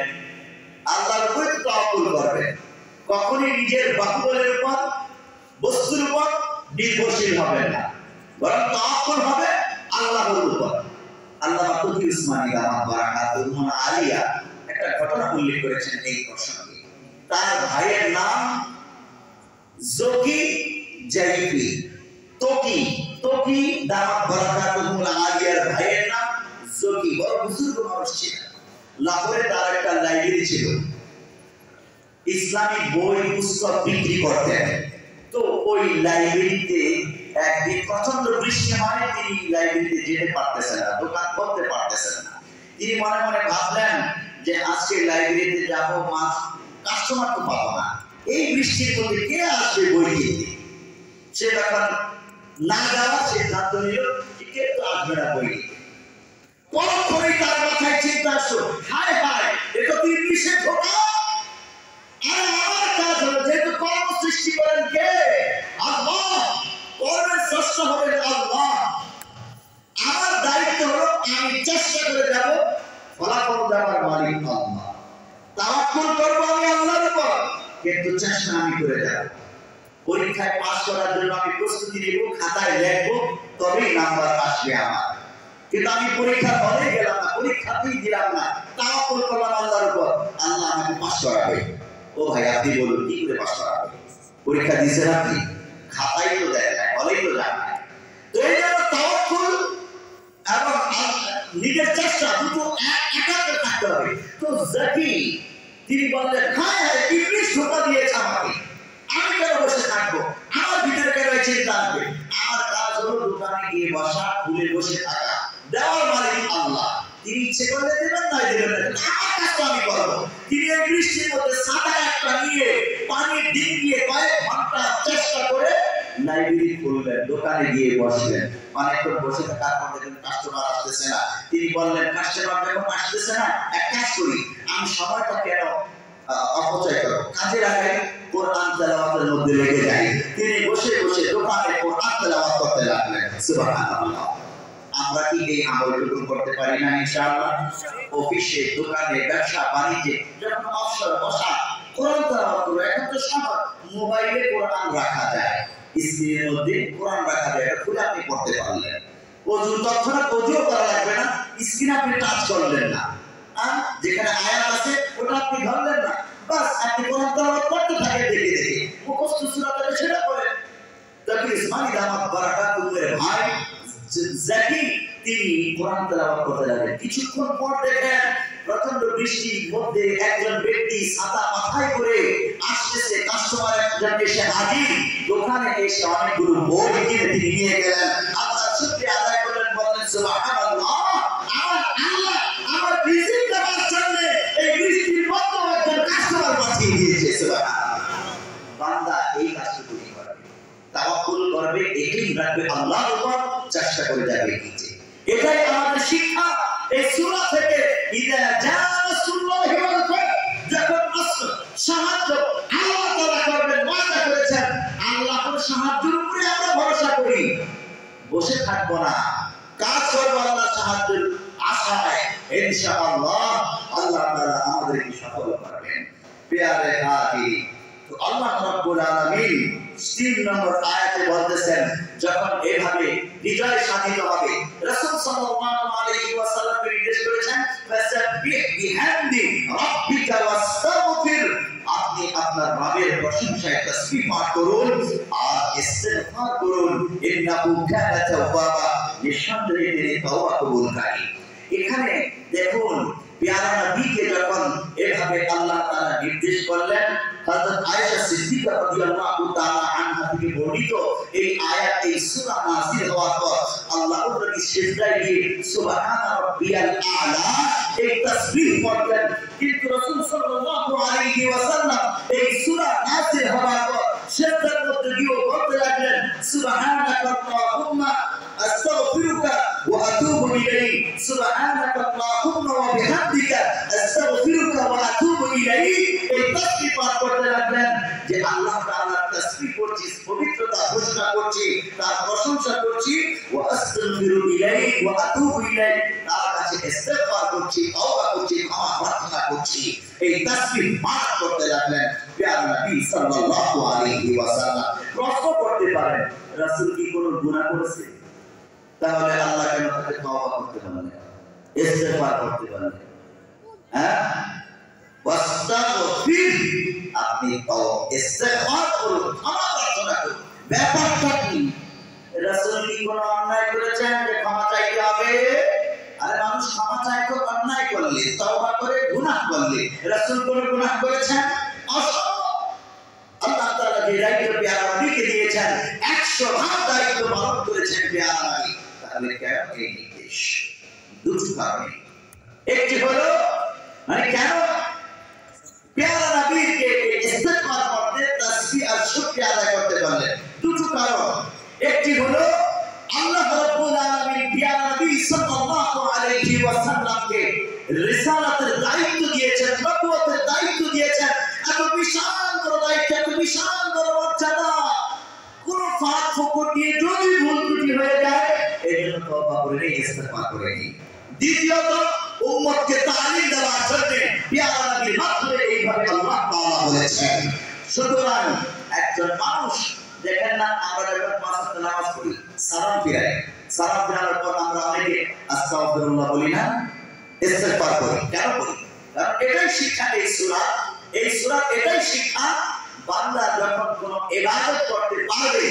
আল্লাহর উপর তাওয়াক্কুল করবেন, কখনই নিজের বাহুবলের উপর, বস্তুর উপর নির্ভরশীল হবেন না, বরং তাওয়াক্কুল হবে আল্লাহর উপর। আল্লামা তকি উসমানী দামাত বারাকাতুহু আলিয়া একটা ঘটনা উল্লেখ করেছেন এই প্রসঙ্গে। তার ভাইয়ের নাম জকি জাইফি। তকি দামাত বারাকাতুহু আলিয়ার ভাইয়ের নাম জকি, বড় বুজুর্গ মানুষ ছিলেন। লাহোরে তার একটা লাইব্রেরি ছিল, ইসলামিক বই পুস্তক বিক্রি করতেন। তো ওই লাইব্রেরিতে একদিন প্রচন্ড বৃষ্টি হয়, তিনি লাইব্রেরিতে যেতে পারতেছেন না, দোকান করতে পারতেছেন না। তিনি মনে মনে ভাবলেন যে আজকে লাইব্রেরিতে যাবো, কাস্টমার তো পাবো না, এই বৃষ্টির মধ্যে কে আসবে বই কিনতে। সে তখন না যাওয়ার সিদ্ধান্ত নিল, কে তো আসবে না বই কিনতে। পরক্ষণেই তার মাথায় চিন্তা আসলো, হায় হায়, এটা তো ইবলিসের ধোঁকা। আরে আমার কাজ হলো, যেহেতু কর্ম সৃষ্টি করেন কে? আল্লাহ। কর্মের স্রষ্টা হবেন আল্লাহ। আমার দায়িত্ব হলো আমি চেষ্টা করে যাব, ফলাফল দেওয়ার মালিক আল্লাহ। তাওয়াক্কুল করবো আমি আল্লাহর উপর, কিন্তু চেষ্টা আমি করে যাব। পরীক্ষায় পাস করার জন্য আমি প্রস্তুতি নিব, খাতায় লিখবো, তবেই নাম্বার আসবে আমার। কিন্তু আমি পরীক্ষা হলে গেলাম না, পরীক্ষাতেই দিলাম না, তাওয়াক্কুল করলাম আল্লাহর উপর, আল্লাহ আমাকে পাস করাবে। ও ভাই আপনি বলুন কি করে পাস করাবে? পরীক্ষা দিয়েছেন আপনি, খাতাই তো দেয় না, হলেই তো যান না। তো এই জন্য তাওয়াক্কুল এবং নিজের চেষ্টা দুটো একাত্রে থাকতে হবে। তো জাকি তিনি বললেন, হ্যাঁ হ্যাঁ ইবলিস ধোঁকা দিয়েছে আমাকে, আমি কেন বসে থাকবো, আমার ভিতরে কেন চিন্তা আসবে? আমার কাজ হলো দোকানে গিয়ে বসা, খুলে বসে থাকা, দেওয়ার মালিক আল্লাহ, তিনি ইচ্ছে করলে দেবেন না দেবেন না, আমার কাজটা আমি করবো। তিনি এই বৃষ্টির মধ্যে সাদা একটা নিয়ে পানির ডিপ দিয়ে কয়েক ঘন্টা চেষ্টা করে লাইব্রেরি খুললেন, দোকানে গিয়ে বসলেন। অনেকক্ষণ বসে থাকার পর দেখলেন কাস্টমার আসতেছে না। তিনি বললেন, কাস্টমার যখন আসতেছে না, এক কাজ করি, আমি সময়টা কেন অপচয় করব, কাজের আগে কোরআন তেলাওয়াতের মধ্যে লেগে যাই। তিনি বসে বসে দোকানে কোরআন তেলাওয়াত করতে লাগলেন। সুবহানাল্লাহ। আমরা কি এই আমলটুকু করতে পারি না ইনশাআল্লাহ? অফিসে, দোকানে, ব্যবসা বাণিজ্যে যখন অবসর বসা কোরআন তেলাওয়াত করব। এখন তো সব মোবাইলে কোরআন রাখা যায়, স্ক্রিনের মধ্যে কোরআন রাখা যায়, এটা খুলে আপনি পড়তে পারলেন। ওযু তৎক্ষণাৎ ওযুও করা লাগবে না, স্ক্রিন আপনি টাচ করলেন না, যেখানে আয়াত আছে ওটা আপনি ধরলেন না, বাস আপনি কোরআন তেলাওয়াত করতে থাকেন দেখে দেখে, মুখস্থ সূরাটা সেটা পড়েন। তবে ইসমাইল দামাত বারাকাতুল্লাহ ভাই জাকি তিনি কোরআন তেলাওয়াত করতে লাগলেন। কিছুক্ষণ পর দেখেন প্রচন্ড বৃষ্টির মধ্যে একজন ব্যক্তি ছাতা মাথায় করে আসতেছে, কাস্টমার একজন এসে হাজির, দোকানে এসে অনেকগুলো বই কিনে তিনি নিয়ে গেলেন। আল্লাহর শুকরিয়া আদায় করলেন, বললেন সুবহানাল্লাহ, আমার আল্লাহ আমার রিজিক দেওয়ার জন্য এই বৃষ্টির মধ্যে একজন কাস্টমার পাঠিয়ে দিয়েছে। সুবহানাল্লাহ। বান্দা এই কাজটুকু করবে, তাওয়াক্কুল করবে, এটাই রাখবে আল্লাহর উপর, চেষ্টা করে যাবে নিচে। এটাই আমাদের শিক্ষা এই সূরা থেকে। ইদা জাআ রাসূলুল্লাহি ওয়াল ফাতহ, যখন আসর সাহায্য আল্লাহ তাআলা করবেন, ওয়াদা করেছেন, আল্লাহর সাহায্যের উপরে আমরা ভরসা করি, বসে থাকবো না, কাজ করব আল্লাহর সাহায্যের আশায়। ইনশাআল্লাহ আল্লাহ তাআলা আমাদেরকে সফল করবেন। প্রিয় ভাই, তো আল্লাহ রাব্বুল আলামিন 3 নম্বর আয়াতে বলতেছেন, যখন এভাবে বিজয় সাধিত হবে, রাসূল সাল্লাল্লাহু আলাইহি ওয়াসাল্লাম নির্দেশ করেছেন, ফাসাব্বিহ বিহামদি রাব্বিকা ওয়াস্তাগফির, আপনি আপনার রবের প্রশংসায় তাসবিহ পাঠ করুন আর ইস্তিগফার করুন, ইন্নাহু কানা তাওয়াবা, নিঃসন্দেহে তিনি তওবা কবুলকারী। এখানে দেখুন প্যারা নবীকে যখন এভাবে আল্লাহ তাআলা নির্দেশ করলেন, হযরত আয়েশা সিদ্দিকা রাদিয়াল্লাহু তাআলা আনহা থেকে বর্ণিত এই আয়াত, এই সূরা নাযিল হওয়ার পর আল্লাহর নবী সিজদায় গিয়ে সুবহান রাব্বিয়াল আ'লা এই তাসবিহ পড়লেন। কিন্তু রাসূল সাল্লাল্লাহু আলাইহি ওয়াসাল্লাম এই সূরা নাযিল হওয়ার পর সিজদার মধ্যে গিয়ে বলতে লাগলেন, সুবহানাকা আল্লাহুম্মা আস্তাগফিরুকা ওয়া আতুবু ইলাইক, সুবহানাকা আল্লাহুম্মা ওয়া বিহামদিকা আস্তাগফিরুকা ওয়া আতুবু ইলাইক। এই তাসবিহ পাঠ করতে লাগলেন যে আল্লাহ তাআলার তাসবিহ করছি, পবিত্রতা ঘোষণা করছি, তার প্রশংসা করছি, ওয়া আস্তাগফিরু ইলাইক ওয়া আতুবু ইলাইক, তার কাছে ইস্তিগফার করছি, তওবা করছি, ক্ষমা প্রার্থনা করছি। এই তাসবিহ পাঠ করতে লাগলেন প্রিয় নবী সাল্লাল্লাহু আলাইহি ওয়াসাল্লাম। প্রশ্ন করতে পারেন, রাসূল কি কোনো গুনাহ করেছে? তাহলে আল্লাহ কেন তাকে তওবা করতে বলেন, ইস্তিগফার করতে বলেন? হ্যাঁ, ওয়াস্তাগফির, আপনি ইস্তিগফার করুন, ক্ষমা প্রার্থনা করুন। ব্যাপারটা কি? রাসূল কি কোনো অন্যায় করেছেন যে ক্ষমা চাইতে হবে? আরে মানুষ ক্ষমা চায় তো অন্যায় করলে, তওবা করে গুনাহ করলে। রাসূল কোনো গুনাহ করেছেন? অসম্ভব। আল্লাহ তাআলা যে দায়িত্ব প্যারা নবীকে দিয়েছেন 100 ভাগ দায়িত্ব পালন করেছেন প্যারা নবী। তাহলে কেন এই নির্দেশ? দুটো কারণে। একটি হলো কেন প্যারা নবীকে ইস্তিগফার করতে, তাসবিহ আর শুকরিয়া আদায় করতে বললেন? দুটো কারণ। একটি হলো আল্লাহ রাব্বুল আলামিন প্যারা নবী সাল্লাল্লাহু আলাইহি ওয়াসাল্লামকে রিসালাতের দায়িত্ব দিয়েছেন, নবুয়তের দায়িত্ব দিয়েছেন। এত বিশাল বড় দায়িত্ব, এত বিশাল বড় মর্যাদা, কোন ফাঁক ফোকর দিয়ে যদি ভুল ত্রুটি হয়ে যায়, এজন্য তওবা করে নিই, ইস্তিগফার করে নিই। দ্বিতীয়ত, উম্মতকে তালিম দেওয়ার জন্য প্যারা নবীর মাধ্যমে এইভাবে আল্লাহ তাআলা বলেছেন। সুতরাং একজন মানুষ দেখেন না, আমরা যখন 5 ওয়াক্ত নামাজ পড়ি, সালাম ফিরাই, সালাম ফেরানোর পর আমরা অনেকে আস্তাগফিরুল্লাহ বলি না, ইস্তেগফার করি। কেন করি? কারণ এটাই শিক্ষা এই সূরা। এই সূরা এটাই শিক্ষা, বান্দা যখন কোনো ইবাদত করতে পারবে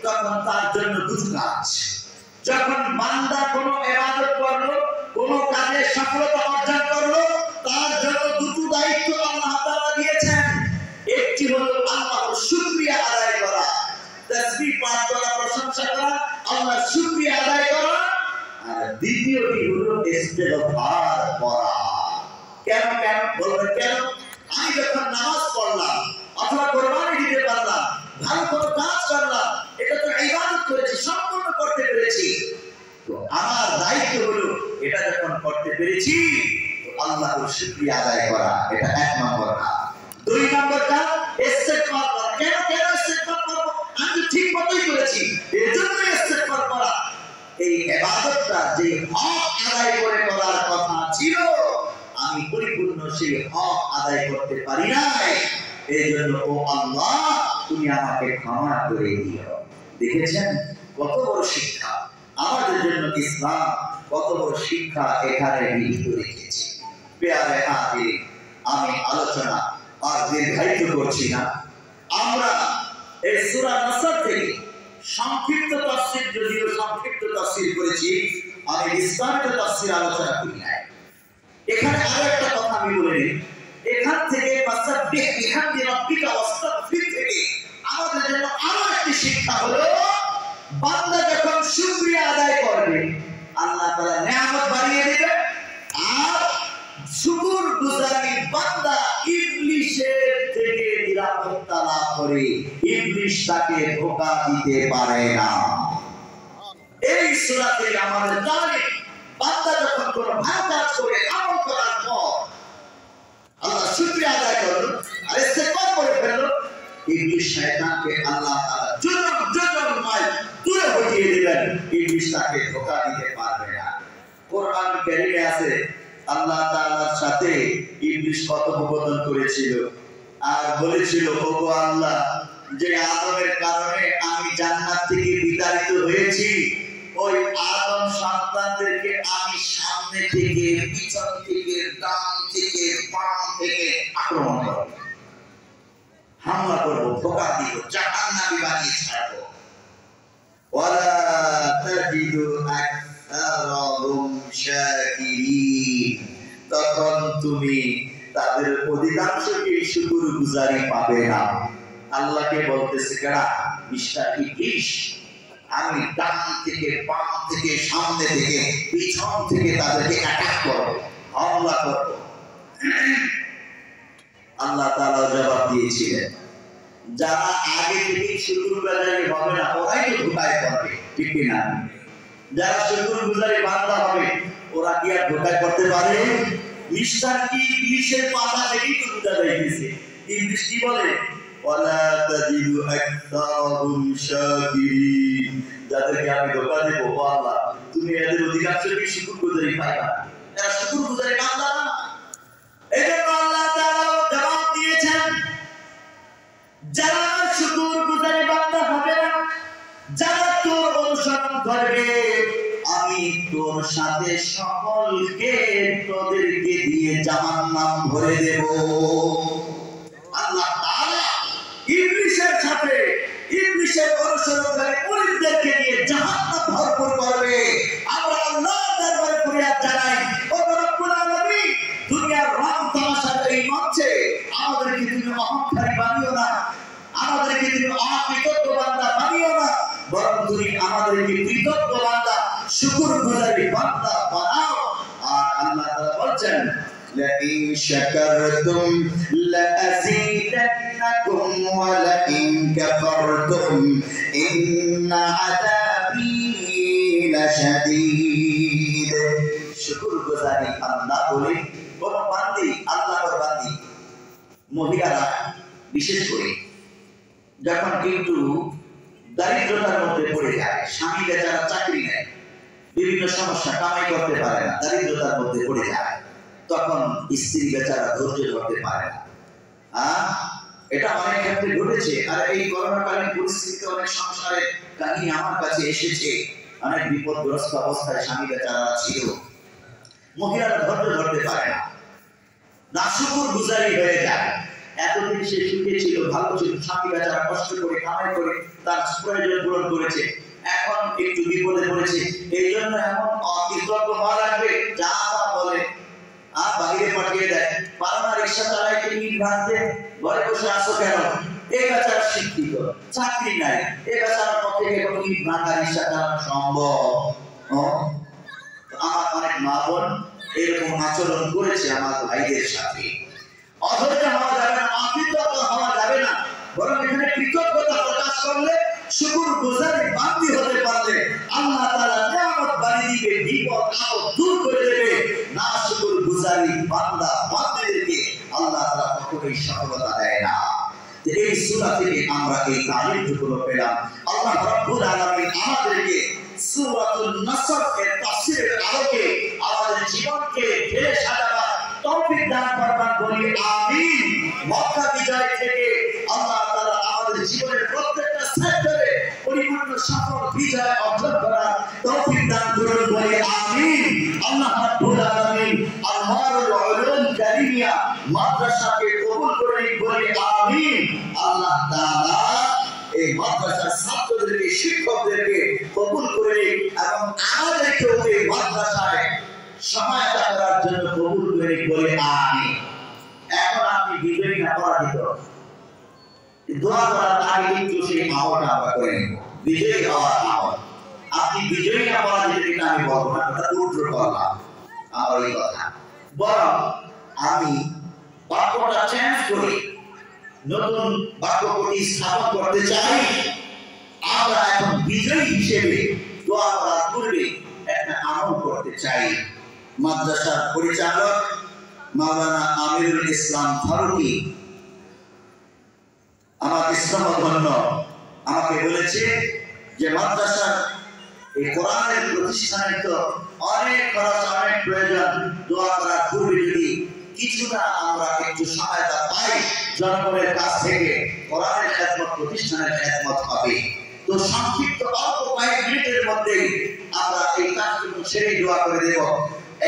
তখন তার জন্য দুটো কাজ। যখন বান্দা কোনো ইবাদত করলো, কোনো কাজে সফলতা অর্জন করলো, তার জন্য দুটো দায়িত্ব আল্লাহ তাআলা দিয়েছেন। একটি হলো আল্লাহর শুকরিয়া আদায় করা, তাসবিহ পাঠ করা, প্রশংসা করা, আল্লাহর শুকরিয়া আদায় করা। আর দ্বিতীয়টি হলো ইস্তেগফার করা। কেন বলবেন কেন? আমি যখন নামাজ পড়লাম অথবা কুরবানি দিতে পারলাম, ভালো কোনো কাজ করলাম, এটা তো ইবাদত করেছি, সম্পূর্ণ করতে পেরেছি। তো আমার দায়িত্ব হলো এটা যখন করতে পেরেছি তো আল্লাহর শুকরিয়া আদায় করা। এটা এক নম্বর কাজ। দুই নম্বর কাজ ইস্তেগফার করা। কেন ইস্তেগফার করব? আমি ঠিক মতোই করেছি, এজন্য ইস্তেগফার করা। এই ইবাদতটা যে হক আদায় করে করার কথা ছিল, আমি পরিপূর্ণ সেই হক আদায় করতে পারি নাই, এইজন্য ও আল্লাহ তুমি আমাকে ক্ষমা করে দিও। দেখেছেন কত বড় শিক্ষা আমাদের জন্য ইসলাম, কত বড় শিক্ষা এখানে নিহিত রেখেছে। প্রিয় হাজির, আমি আলোচনা আর দীর্ঘায়িত করছি না। আমরা এই সূরা নাসর থেকে সংক্ষিপ্ত তাফসীর, যদিও সংক্ষিপ্ত তাফসীর করেছি, আমি বিস্তারিত তাফসীর আলোচনা করি নাই। এখানে আরো একটা কথা আমি বলে নিই, এখান থেকে ফাসাব্বিহ বিহামদি রাব্বিকা ওয়াস্তাগফির থেকে আমাদের জন্য আরো একটি শিক্ষা হলো, বান্দা যখন শুকরিয়া আদায় করবে আল্লাহ তাআলা নিয়ামত বাড়িয়ে দিবে। আর শুকরগুজারি বান্দা ইবলিসের থেকে নিরাপত্তা লাভ করে, ইবলিস তাকে ধোঁকা দিতে পারে না। এই সূরা থেকে আমাদের তালিম, বান্দা যখন কোনো ভালো কাজ করে আমল করার পর আল্লাহ শুকরিয়া আদায় করলো আর ইস্তেগফার করে ফেললো, ইবলিস শয়তানকে আল্লাহ তাআলা জনম মাইল দূরে হটিয়ে দিবেন, ইবলিস তাকে ধোঁকা দিতে পারবে না। কোরআন কারীমে আছে আল্লাহ তাআলার সাথে ইবলিস কথোপকথন করেছিল আর বলেছিল, ওগো আল্লাহ, যে আদমের কারণে আমি জান্নাত থেকে বিতাড়িত হয়েছি, ওই আদম সন্তানদেরকে আমি সামনে থেকে, পিছন থেকে, ডান থেকে, বাম থেকে আক্রমণ করব, হামলা করব, ধোঁকা দিব, জাহান্নামী বানিয়ে ছাড়বো। ওয়ালা তাজিদু আকসারহুম শাকিরিন, তখন তুমি তাদের অধিকাংশকে শুকরগুজারি পাবে না। আল্লাহকে বলতেছে কারা? মিস্টার ইবলিস, আমি ডান থেকে, বাম থেকে, সামনে থেকে, পিছন থেকে তাদেরকে অ্যাটাক করব, হামলা করব। আল্লাহ তাআলা জবাব দিয়েছিলেন, যারা আগে থেকে শুকরগুজারি হবে না ওরাই তো ধোঁকায় পড়বে, ঠিক না? যারা শুকরগুজারি বান্দা হবে ওরা কি আর ধোঁকায় পড়তে পারে? মিস্টার ইবলিসের পাতা থেকেই তো বোঝা যাইতেছে। ইবলিস কি বলে? ওয়ালা তাজিদু আকসারহুম শাকিরিন, যাদেরকে আমি ধোঁকা দেব, ও আল্লাহ তুমি এদের অধিকাংশকে শুকরগুজারি পাইবা, এরা শুকরগুজারি বান্দা না। এজন্য আল্লাহ তাআলা জবাব দিয়েছেন, যারা শুকরগুজারি বান্দা হবে না, যারা তোর অনুসরণ করবে, আমি তোর সাথে সকলকে তোদেরকে দিয়ে জাহান্নাম ভরে দেব। আল্লাহ তাআলা ইবলিসের সাথে, ইবলিসের অনুসরণকারী মুরিদদেরকে দিয়ে জাহান্নাম ভরপুর করবে। আমরা আল্লাহর দরবারে ফরিয়াদ জানাই, ও রব্বুল আলামিন, দুনিয়ার রং তামাশার এই মঞ্চে আমাদেরকে তুমি অহংকারী বানিও না, আমাদেরকে তুমি অকৃতজ্ঞ বান্দা বানিও না, বরং তুমি আমাদেরকে কৃতজ্ঞ বান্দা, শুকরগুজারি বান্দা বানাও। আর আল্লাহ তাআলা বলছেন, لئن شكرتم لأزيدنكم ولئن كفرتم إن عذابي لشديد। শুকরগুজারি আল্লাহ বলে কোন বান্দি, আল্লাহর বান্দি মহিলারা বিশেষ করে যখন একটু দারিদ্রতার মধ্যে পড়ে যায়, স্বামী বেচারা চাকরি নেয়, বিভিন্ন সমস্যা, কামাই করতে পারে না, দারিদ্রতার মধ্যে পড়ে যায়, তখন স্ত্রী বেচারা ধৈর্য ধরতে পারে না। এটা অনেক ক্ষেত্রে ঘটেছে। আর এই করোনাকালীন পরিস্থিতিতে অনেক সংসারের কাহিনী আমার কাছে এসেছে। অনেক বিপদগ্রস্ত অবস্থায় স্বামী বেচারা ছিল, মহিলারা ধৈর্য ধরতে পারে না, নাশুকুর গুজারি হয়ে যায়। এতদিন সে সুখে ছিল, ভালো ছিল, স্বামী বেচারা কষ্ট করে কামাই করে তার প্রয়োজন পূরণ করেছে, এখন একটু বিপদে পড়েছে, এই জন্য এমন অকৃতজ্ঞ হওয়া লাগবে যা তা বলে আর বাইরে পাঠিয়ে দেয়। পারনা রিক্সা চালাইতে ইট ভাঙতে, ঘরে বসে আসো কেন? এই বেচারা শিক্ষিত, চাকরি নাই, এই বেচারার পক্ষে কোনো ইট ভাঙা রিক্সা চালানো সম্ভব? আমার অনেক মা বোন এরকম আচরণ করেছে আমার ভাইদের সাথে। অধৈর্য হওয়া যাবে না, অকৃতজ্ঞ হওয়া যাবে না, বরং এখানে কৃতজ্ঞতা প্রকাশ করলে, শুকর গুজারি বান্দি হতে পারলে আল্লাহ তাআলা নিয়ামত বাড়িয়ে দিবে, বিপদ আপদ দূর করে দেবে। না শুকর গুজারি বান্দা বান্দিদেরকে আল্লাহ তাআলা কখনোই সফলতা দেয় না। এই সূরা থেকে আমরা এই তালিমটুকু পেলাম। আল্লাহ রাব্বুল আলামিন আমাদেরকে সূরাতুন নাসর এর তাফসীরের আলোকে আমাদের জীবনকে ঢেলে সাজাবার তৌফিক দান করবেন, বলি আমিন। মক্কা বিজয় থেকে আল্লাহ তাআলা আমাদের জীবনের প্রত্যেকটা সেক্টরে পরিপূর্ণ সফল বিজয় অর্জন করার তৌফিক দান করুন, বলি আমিন। আল্লাহ রাব্বুল আলামিন আনওয়ারুল উলুম কারিমিয়া মাদ্রাসাকে কবুল করে নিন, বলি আমিন। আল্লাহ তাআলা এই মাদ্রাসার ছাত্রদেরকে, শিক্ষকদেরকে কবুল করে নিন এবং আমাদেরকেও এই মাদ্রাসায় সহায়তা করার জন্য কবুল করে নিন, বলি আমিন। এখন আপনি বিজয়ী না পরাজিত, দোয়া করার আগে একটু সেই আওয়াজটা আমরা করে নিব, বিজয়ী হওয়ার আওয়াজ। আপনি বিজয়ী না পরাজিত কিনা আমি বলবো না, কথা উল্টো করলাম আমার ওই কথা, বরং আমি বাক্যটা চেঞ্জ করে নতুন বাক্য স্থাপন করতে চাই। আমরা এখন বিজয়ী হিসেবে দোয়া করার পূর্বে একটা আমল করতে চাই। মাদ্রাসার পরিচালক মাওলানা আমিরুল ইসলাম ফারুকী আমার ইসলামধন্য আমাকে বলেছে যে মাদ্রাসার এই কোরআনের প্রতিষ্ঠানের তো অনেক খরচ, অনেক প্রয়োজন, দোয়া করার পূর্বে যদি কিছুটা আমরা একটু সহায়তা পাই জনগণের কাছ থেকে, কোরআনের খেদমত, প্রতিষ্ঠানের খেদমত হবে। তো সংক্ষিপ্ত অল্প কয়েক মিনিটের মধ্যেই আমরা এই কাজটুকু সেরে দোয়া করে দেব।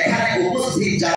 এখানে উপস্থিত